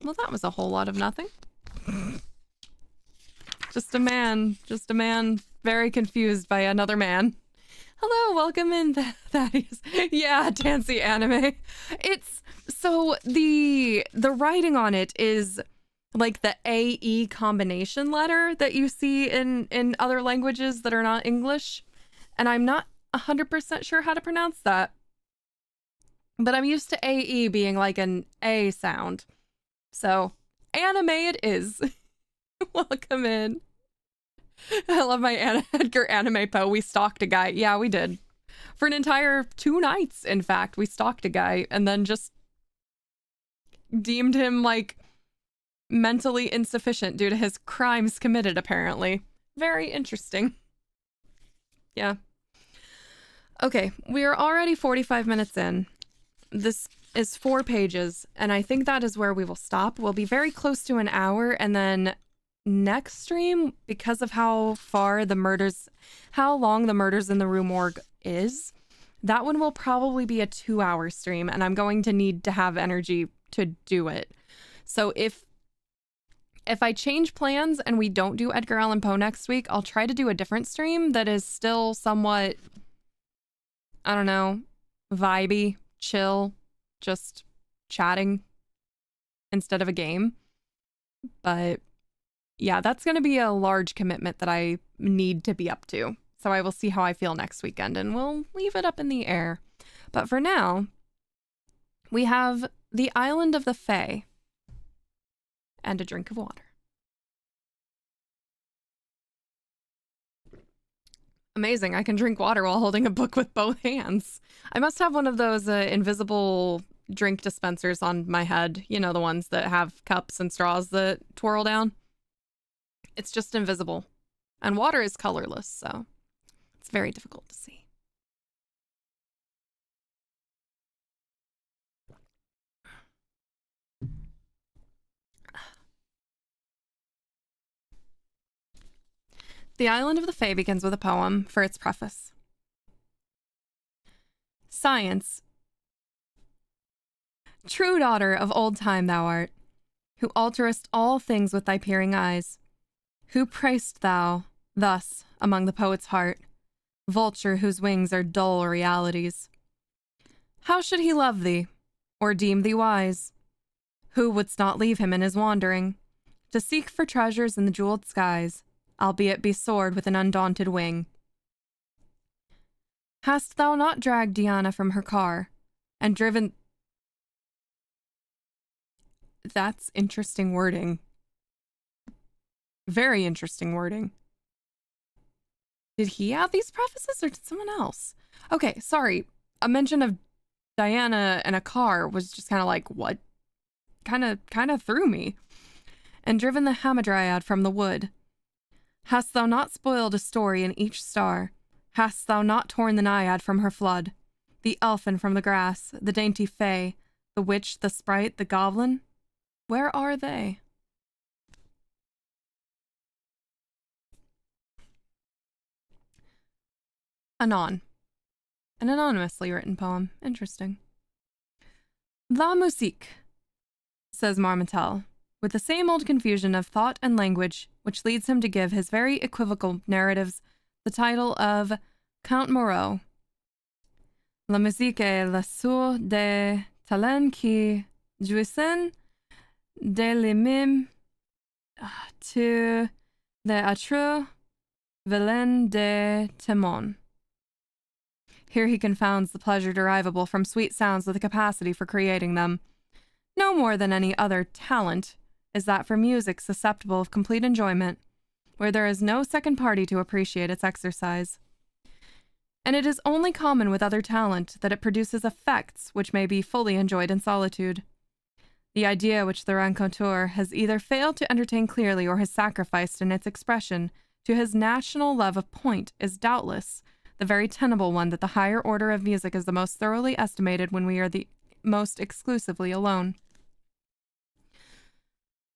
Well, that was a whole lot of nothing. Just a man very confused by another man. Hello, welcome in, Thaddeus. Yeah, Tansy anime. It's, so the writing on it is like the AE combination letter that you see in other languages that are not English. And I'm not 100% sure how to pronounce that. But I'm used to AE being like an A sound. So, anime it is. Welcome in. I love my Edgar Allan Poe. We stalked a guy. Yeah, we did. For an entire 2 nights, in fact, we stalked a guy and then just deemed him like mentally insufficient due to his crimes committed, apparently. Very interesting. Yeah. Okay, we are already 45 minutes in. This is 4 pages, and I think that is where we will stop. We'll be very close to an hour, and then next stream, because of how long the murders in the Rue Morgue is, that one will probably be a 2-hour stream, and I'm going to need to have energy to do it. So if I change plans and we don't do Edgar Allan Poe next week, I'll try to do a different stream that is still somewhat, I don't know, vibey, chill, just chatting instead of a game. But yeah, that's going to be a large commitment that I need to be up to. So I will see how I feel next weekend, and we'll leave it up in the air. But for now, we have the Island of the Fae and a drink of water. Amazing. I can drink water while holding a book with both hands. I must have one of those invisible drink dispensers on my head. You know, the ones that have cups and straws that twirl down. It's just invisible. And water is colorless, so it's very difficult to see. The Island of the Fae begins with a poem for its preface. Science, true daughter of old time thou art, who alterest all things with thy peering eyes. Who pray'st thou thus among the poet's heart, vulture whose wings are dull realities? How should he love thee, or deem thee wise? Who wouldst not leave him in his wandering, to seek for treasures in the jeweled skies, albeit be soared with an undaunted wing? Hast thou not dragged Diana from her car, and driven... That's interesting wording. Very interesting wording. Did he have these prefaces, or did someone else? Okay, sorry. A mention of Diana and a car was just kind of like, what? Kind of threw me. And driven the hamadryad from the wood. Hast thou not spoiled a story in each star? Hast thou not torn the naiad from her flood? The elfin from the grass, the dainty fay, the witch, the sprite, the goblin? Where are they? Anon. An anonymously written poem. Interesting. La musique, says Marmontel, with the same old confusion of thought and language which leads him to give his very equivocal narratives the title of Count Moreau. La musique est la source des talents qui jouissent de l'imim to the atru vilain de témoin. Here he confounds the pleasure derivable from sweet sounds with the capacity for creating them. No more than any other talent is that for music susceptible of complete enjoyment, where there is no second party to appreciate its exercise. And it is only common with other talent that it produces effects which may be fully enjoyed in solitude. The idea which the raconteur has either failed to entertain clearly or has sacrificed in its expression to his national love of point is doubtless the very tenable one that the higher order of music is the most thoroughly estimated when we are the most exclusively alone.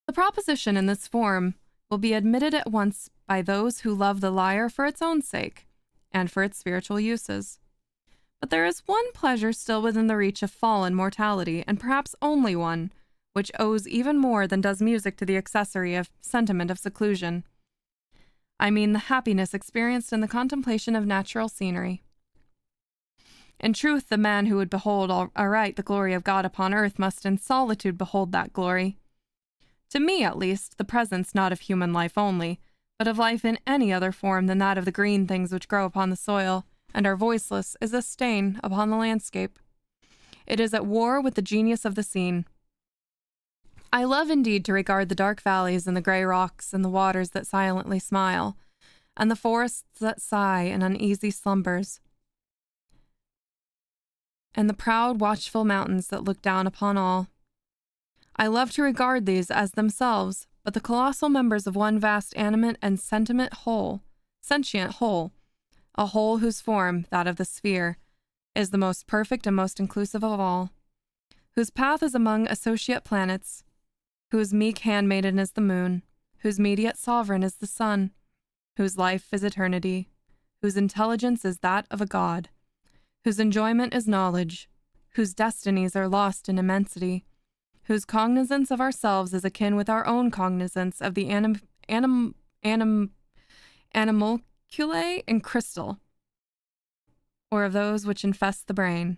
The proposition in this form will be admitted at once by those who love the lyre for its own sake and for its spiritual uses. But there is one pleasure still within the reach of fallen mortality, and perhaps only one, which owes even more than does music to the accessory of sentiment of seclusion. I mean the happiness experienced in the contemplation of natural scenery. In truth, the man who would behold aright the glory of God upon earth must in solitude behold that glory. To me, at least, the presence not of human life only, but of life in any other form than that of the green things which grow upon the soil, and are voiceless, is a stain upon the landscape. It is at war with the genius of the scene. I love indeed to regard the dark valleys and the grey rocks and the waters that silently smile, and the forests that sigh in uneasy slumbers, and the proud, watchful mountains that look down upon all. I love to regard these as themselves but the colossal members of one vast animate and sentient whole, a whole whose form, that of the sphere, is the most perfect and most inclusive of all, whose path is among associate planets, whose meek handmaiden is the moon, whose mediate sovereign is the sun, whose life is eternity, whose intelligence is that of a god, whose enjoyment is knowledge, whose destinies are lost in immensity, whose cognizance of ourselves is akin with our own cognizance of the animalculae in crystal, or of those which infest the brain,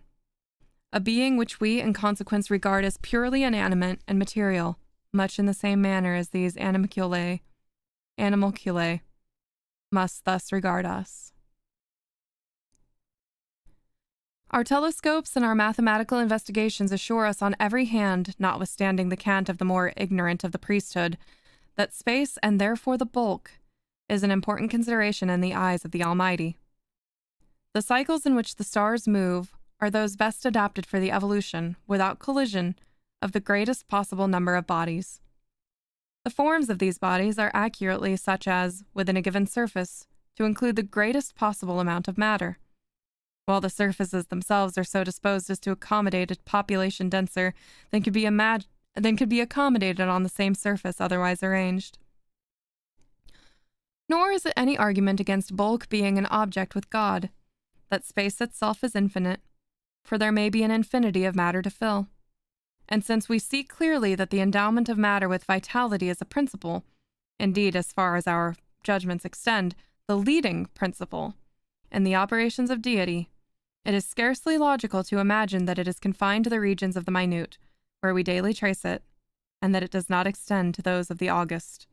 a being which we in consequence regard as purely inanimate and material, much in the same manner as these animalculae must thus regard us. Our telescopes and our mathematical investigations assure us on every hand, notwithstanding the cant of the more ignorant of the priesthood, that space, and therefore the bulk, is an important consideration in the eyes of the Almighty. The cycles in which the stars move are those best adapted for the evolution, without collision, of the greatest possible number of bodies. The forms of these bodies are accurately such as, within a given surface, to include the greatest possible amount of matter, while the surfaces themselves are so disposed as to accommodate a population denser than could be accommodated on the same surface otherwise arranged. Nor is it any argument against bulk being an object with God, that space itself is infinite, for there may be an infinity of matter to fill. And since we see clearly that the endowment of matter with vitality is a principle, indeed, as far as our judgments extend, the leading principle, in the operations of deity, it is scarcely logical to imagine that it is confined to the regions of the minute, where we daily trace it, and that it does not extend to those of the august.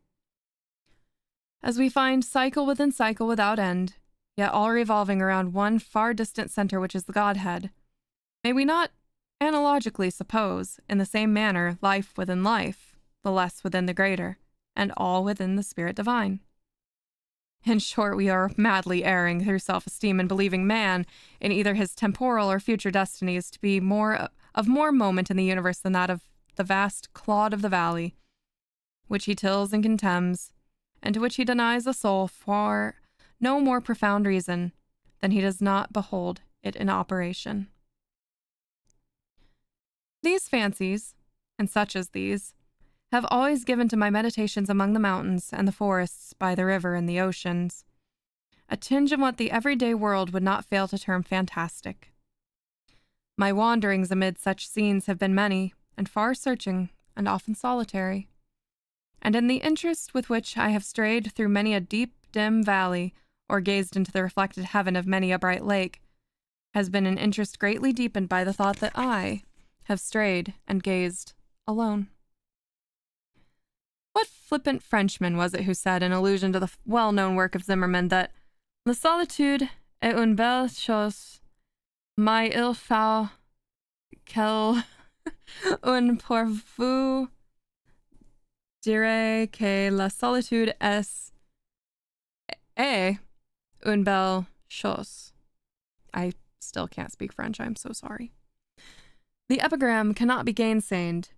As we find cycle within cycle without end, yet all revolving around one far distant center which is the Godhead, may we not analogically suppose, in the same manner, life within life, the less within the greater, and all within the Spirit divine? In short, we are madly erring through self-esteem and believing man, in either his temporal or future destinies, to be of more moment in the universe than that of the vast clod of the valley, which he tills and contemns, and to which he denies a soul for no more profound reason than he does not behold it in operation. These fancies, and such as these, have always given to my meditations among the mountains and the forests, by the river and the oceans, a tinge of what the everyday world would not fail to term fantastic. My wanderings amid such scenes have been many, and far-searching, and often solitary. And in the interest with which I have strayed through many a deep, dim valley, or gazed into the reflected heaven of many a bright lake, has been an interest greatly deepened by the thought that I have strayed and gazed alone. What flippant Frenchman was it who said, in allusion to the well-known work of Zimmermann, that "La solitude est une belle chose, mais il faut qu'elle une pour vous dire que la solitude est une belle chose"? I still can't speak French, I'm so sorry. The epigram cannot be gainsayed,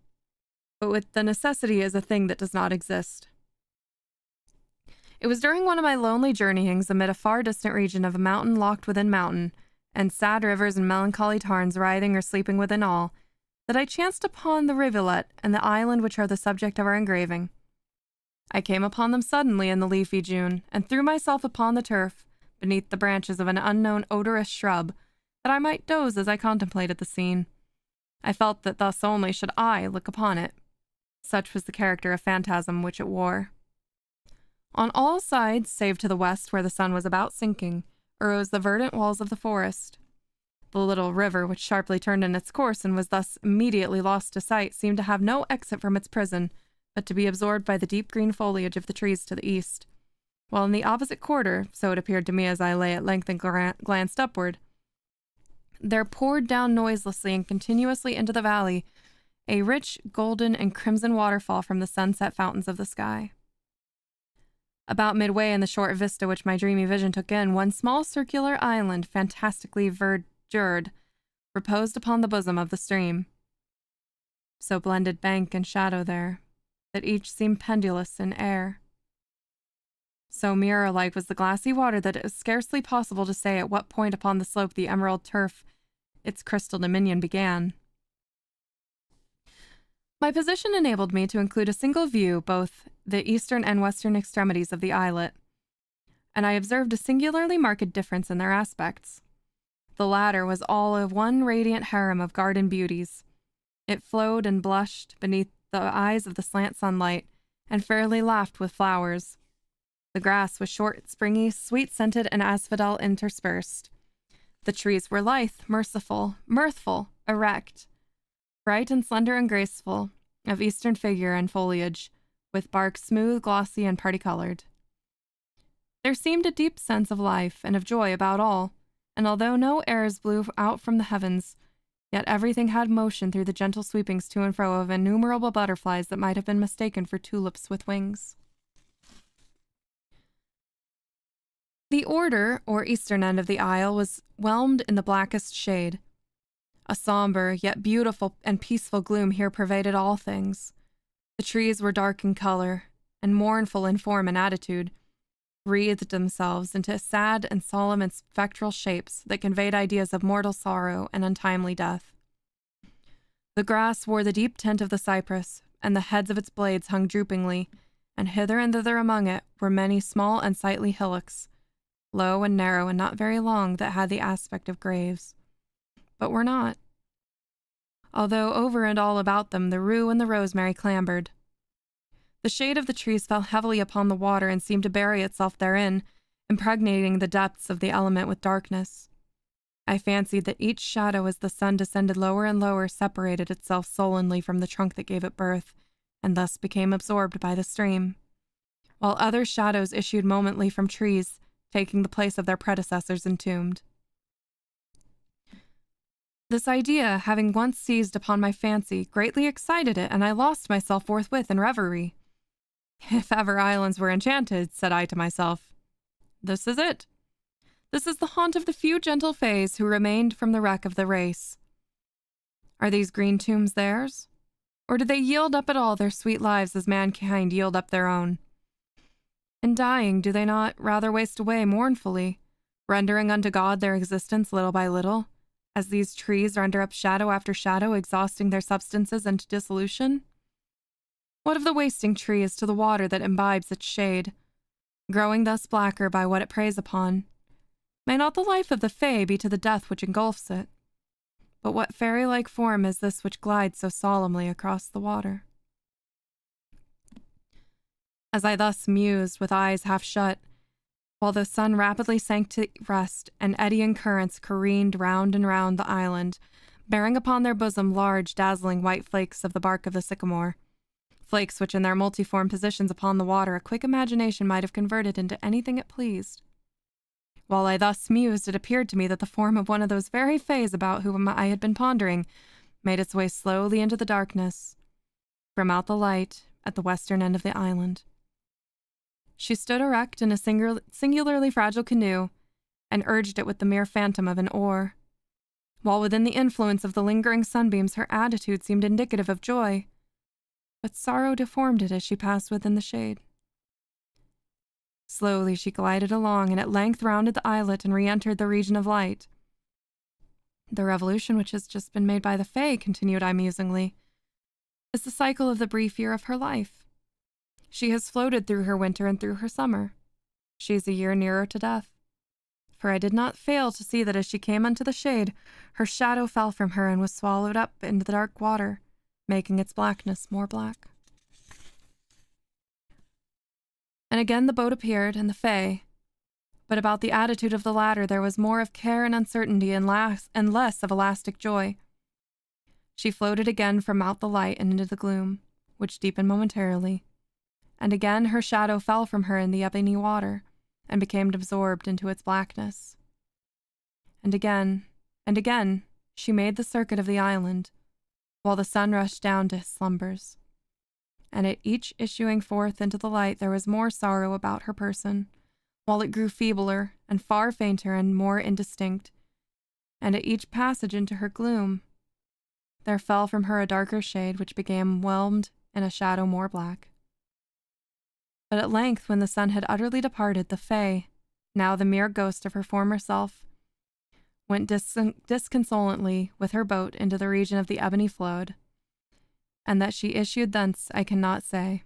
but with the necessity is a thing that does not exist. It was during one of my lonely journeyings amid a far distant region of a mountain locked within mountain, and sad rivers and melancholy tarns writhing or sleeping within all, that I chanced upon the rivulet and the island which are the subject of our engraving. I came upon them suddenly in the leafy June, and threw myself upon the turf, beneath the branches of an unknown odorous shrub, that I might doze as I contemplated the scene. I felt that thus only should I look upon it. Such was the character of phantasm which it wore. On all sides, save to the west where the sun was about sinking, arose the verdant walls of the forest. The little river, which sharply turned in its course and was thus immediately lost to sight, seemed to have no exit from its prison, but to be absorbed by the deep green foliage of the trees to the east, while in the opposite quarter, so it appeared to me as I lay at length and glanced upward, there poured down noiselessly and continuously into the valley a rich golden and crimson waterfall from the sunset fountains of the sky. About midway in the short vista which my dreamy vision took in, one small circular island, fantastically verdured, reposed upon the bosom of the stream. So blended bank and shadow there, that each seemed pendulous in air. So mirror-like was the glassy water that it was scarcely possible to say at what point upon the slope the emerald turf its crystal dominion began. My position enabled me to include a single view both the eastern and western extremities of the islet, and I observed a singularly marked difference in their aspects. The latter was all of one radiant harem of garden beauties. It flowed and blushed beneath the eyes of the slant sunlight, and fairly laughed with flowers. The grass was short, springy, sweet-scented, and asphodel interspersed. The trees were lithe, merciful, mirthful, erect, bright and slender and graceful, of eastern figure and foliage, with bark smooth, glossy, and parti-colored. There seemed a deep sense of life and of joy about all, and although no airs blew out from the heavens, yet everything had motion through the gentle sweepings to and fro of innumerable butterflies that might have been mistaken for tulips with wings. The order, or eastern end of the aisle, was whelmed in the blackest shade. A somber, yet beautiful and peaceful gloom here pervaded all things. The trees were dark in color, and mournful in form and attitude, wreathed themselves into sad and solemn and spectral shapes that conveyed ideas of mortal sorrow and untimely death. The grass wore the deep tint of the cypress, and the heads of its blades hung droopingly, and hither and thither among it were many small unsightly hillocks, low and narrow and not very long, that had the aspect of graves, but were not, although over and all about them the rue and the rosemary clambered. The shade of the trees fell heavily upon the water and seemed to bury itself therein, impregnating the depths of the element with darkness. I fancied that each shadow, as the sun descended lower and lower, separated itself sullenly from the trunk that gave it birth, and thus became absorbed by the stream, while other shadows issued momently from trees, taking the place of their predecessors entombed. This idea, having once seized upon my fancy, greatly excited it, and I lost myself forthwith in reverie. If ever islands were enchanted, said I to myself, this is it. This is the haunt of the few gentle fays who remained from the wreck of the race. Are these green tombs theirs? Or do they yield up at all their sweet lives as mankind yield up their own? In dying, do they not rather waste away mournfully, rendering unto God their existence little by little, as these trees render up shadow after shadow, exhausting their substances into dissolution? What of the wasting tree is to the water that imbibes its shade, growing thus blacker by what it preys upon? May not the life of the Fae be to the death which engulfs it? But what fairy-like form is this which glides so solemnly across the water? As I thus mused, with eyes half shut, while the sun rapidly sank to rest and eddying currents careened round and round the island, bearing upon their bosom large, dazzling white flakes of the bark of the sycamore, flakes which in their multiform positions upon the water a quick imagination might have converted into anything it pleased. While I thus mused, it appeared to me that the form of one of those very fays about whom I had been pondering made its way slowly into the darkness, from out the light at the western end of the island. She stood erect in a singularly fragile canoe, and urged it with the mere phantom of an oar, while within the influence of the lingering sunbeams her attitude seemed indicative of joy, but sorrow deformed it as she passed within the shade. Slowly she glided along, and at length rounded the islet and re-entered the region of light. The revolution which has just been made by the Fae, continued I musingly, is the cycle of the brief year of her life. She has floated through her winter and through her summer. She is a year nearer to death. For I did not fail to see that as she came unto the shade, her shadow fell from her and was swallowed up into the dark water, making its blackness more black. And again the boat appeared, and the Fae, but about the attitude of the latter there was more of care and uncertainty and less of elastic joy. She floated again from out the light and into the gloom, which deepened momentarily, and again her shadow fell from her in the ebony water, and became absorbed into its blackness. And again, she made the circuit of the island, while the sun rushed down to his slumbers. And at each issuing forth into the light there was more sorrow about her person, while it grew feebler and far fainter and more indistinct, and at each passage into her gloom there fell from her a darker shade which became whelmed in a shadow more black. But at length, when the sun had utterly departed, the Fae, now the mere ghost of her former self, went disconsolately with her boat into the region of the ebony flood, and that she issued thence I cannot say,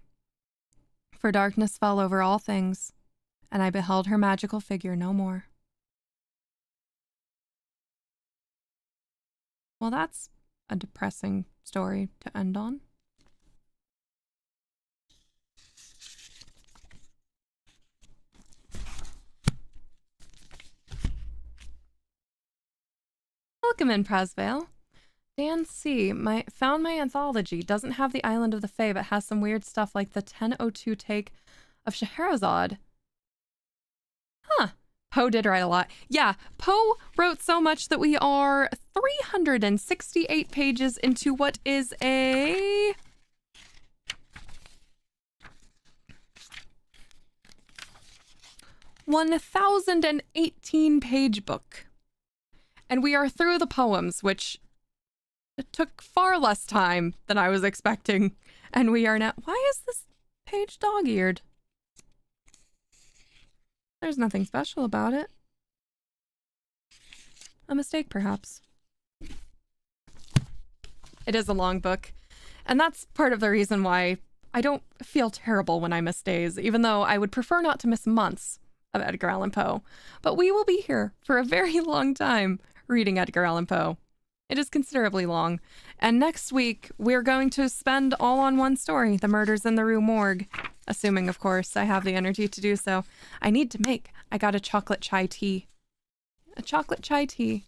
for darkness fell over all things, and I beheld her magical figure no more. Well, that's a depressing story to end on. Welcome in, Presvale. Dan C. Found my anthology. Doesn't have the Island of the Fae, but has some weird stuff like the 1002 take of Scheherazade. Huh. Poe did write a lot. Yeah, Poe wrote so much that we are 368 pages into what is a... 1,018-page book. And we are through the poems, which took far less time than I was expecting. And we are now... Why is this page dog-eared? There's nothing special about it. A mistake, perhaps. It is a long book. And that's part of the reason why I don't feel terrible when I miss days, even though I would prefer not to miss months of Edgar Allan Poe. But we will be here for a very long time reading Edgar Allan Poe. It is considerably long. And next week, we're going to spend all on one story, The Murders in the Rue Morgue. Assuming, of course, I have the energy to do so. I got a chocolate chai tea. A chocolate chai tea.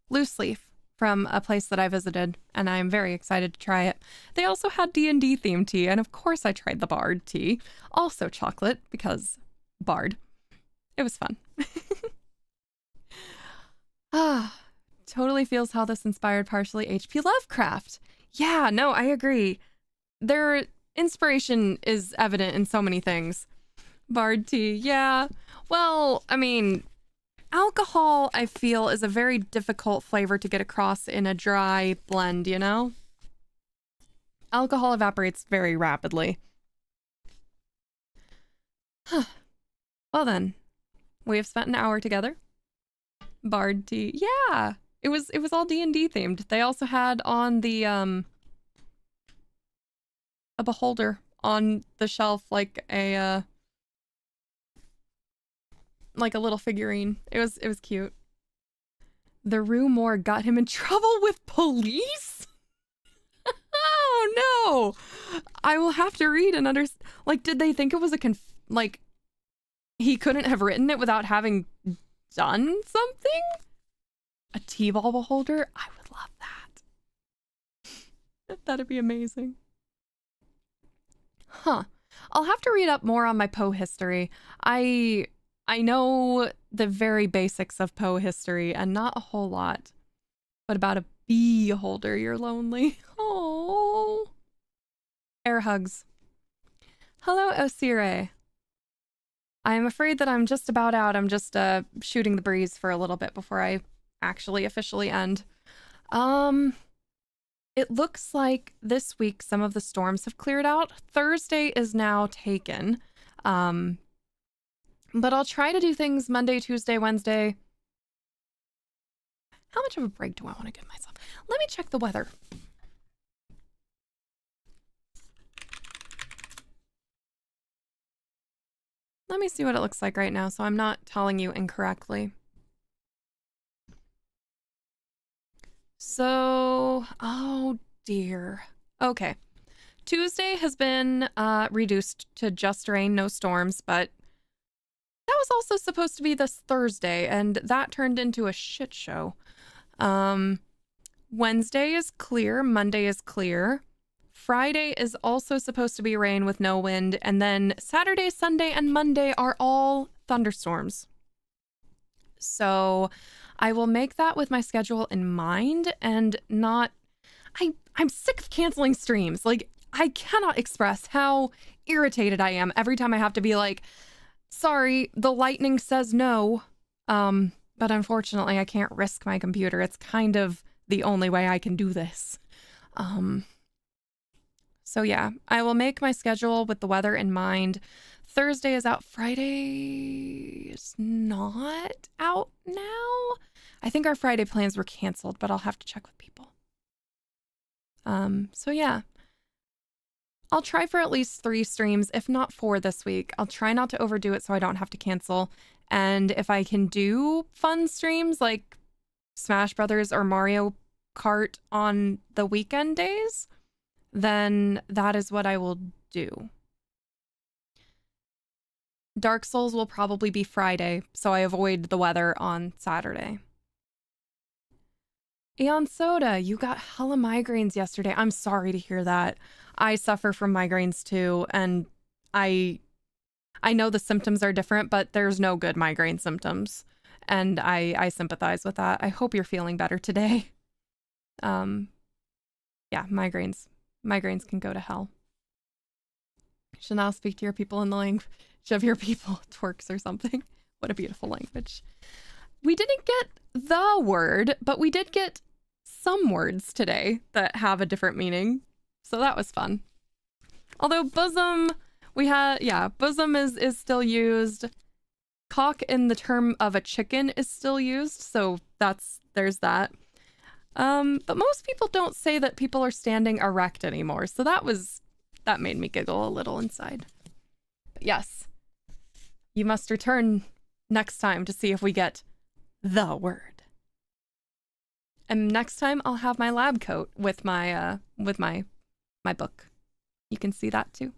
Loose leaf from a place that I visited, and I'm very excited to try it. They also had D&D themed tea, and of course I tried the Bard tea. Also chocolate, because Bard. It was fun. Totally feels how this inspired partially H.P. Lovecraft. Yeah, no, I agree. Their inspiration is evident in so many things. Bard tea, yeah. Well, I mean, alcohol, I feel, is a very difficult flavor to get across in a dry blend, you know? Alcohol evaporates very rapidly. Well then, we have spent an hour together. Bard tea, yeah. It was all D&D themed. They also had on the a beholder on the shelf, like a little figurine. It was cute. The Rue Morgue got him in trouble with police? Oh no! I will have to read and understand. Like, did they think it was he couldn't have written it without having done something? A T-ball beholder? I would love that. That'd be amazing. Huh. I'll have to read up more on my Poe history. I know the very basics of Poe history and not a whole lot. But about a bee holder, you're lonely. Oh. Air hugs. Hello, Osire. I am afraid that I'm just about out. I'm just shooting the breeze for a little bit before I actually officially end. It looks like this week some of the storms have cleared out. Thursday is now taken. But I'll try to do things Monday, Tuesday, Wednesday. How much of a break do I want to give myself? Let me check the weather. Let me see what it looks like right now so I'm not telling you incorrectly. So, oh dear. Okay. Tuesday has been reduced to just rain, no storms, but that was also supposed to be this Thursday, and that turned into a shit show. Wednesday is clear, Monday is clear. Friday is also supposed to be rain with no wind, and then Saturday, Sunday, and Monday are all thunderstorms. So I will make that with my schedule in mind and not... I'm sick of canceling streams. Like, I cannot express how irritated I am every time I have to be like, sorry, the lightning says no. But unfortunately, I can't risk my computer. It's kind of the only way I can do this. So yeah, I will make my schedule with the weather in mind. Thursday is out. Friday is not out now. I think our Friday plans were canceled, but I'll have to check with people. So yeah, I'll try for at least 3 streams, if not 4 this week. I'll try not to overdo it so I don't have to cancel. And if I can do fun streams like Smash Brothers or Mario Kart on the weekend days, then that is what I will do. Dark Souls will probably be Friday, so I avoid the weather on Saturday. Eon Soda, you got hella migraines yesterday. I'm sorry to hear that. I suffer from migraines too, and I know the symptoms are different, but there's no good migraine symptoms, and I sympathize with that. I hope you're feeling better today. Yeah, migraines can go to hell. shall now speak to your people in the language of your people, twerks or something. What a beautiful language. We didn't get the word, but we did get some words today that have a different meaning. So that was fun. Although bosom, we had, yeah, bosom is still used. Cock in the term of a chicken is still used. So there's that. But most people don't say that people are standing erect anymore. So that made me giggle a little inside. But yes, you must return next time to see if we get the word. And next time I'll have my lab coat with my book. You can see that too.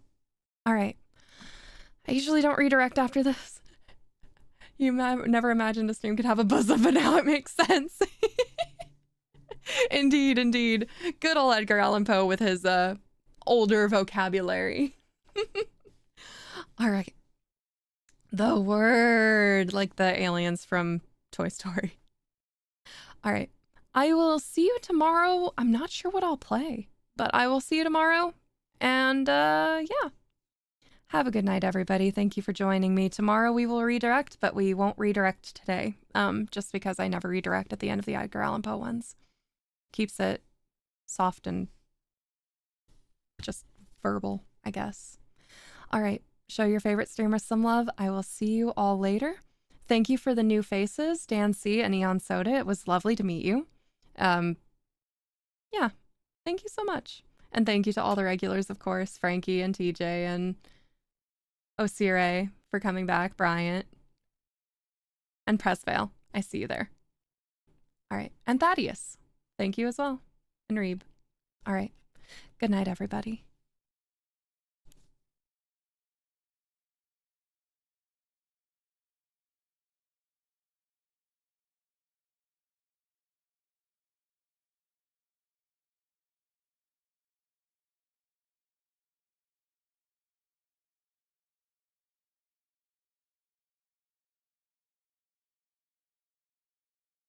All right. I usually don't redirect after this. You never imagined a stream could have a bosom, but now it makes sense. Indeed, indeed. Good old Edgar Allan Poe with his older vocabulary. All right. The word, like the aliens from Toy Story. All right. I will see you tomorrow. I'm not sure what I'll play, but I will see you tomorrow. And yeah. Have a good night, everybody. Thank you for joining me. Tomorrow we will redirect, but we won't redirect today. Just because I never redirect at the end of the Edgar Allan Poe ones. Keeps it soft and just verbal, I guess. All right. Show your favorite streamers some love. I will see you all later. Thank you for the new faces, Dan C and Eon Soda. It was lovely to meet you. Yeah. Thank you so much. And thank you to all the regulars, of course, Frankie and TJ and Osire for coming back, Bryant, and Pressvale. I see you there. All right. And Thaddeus. Thank you as well. And Reeb. All right. Good night, everybody.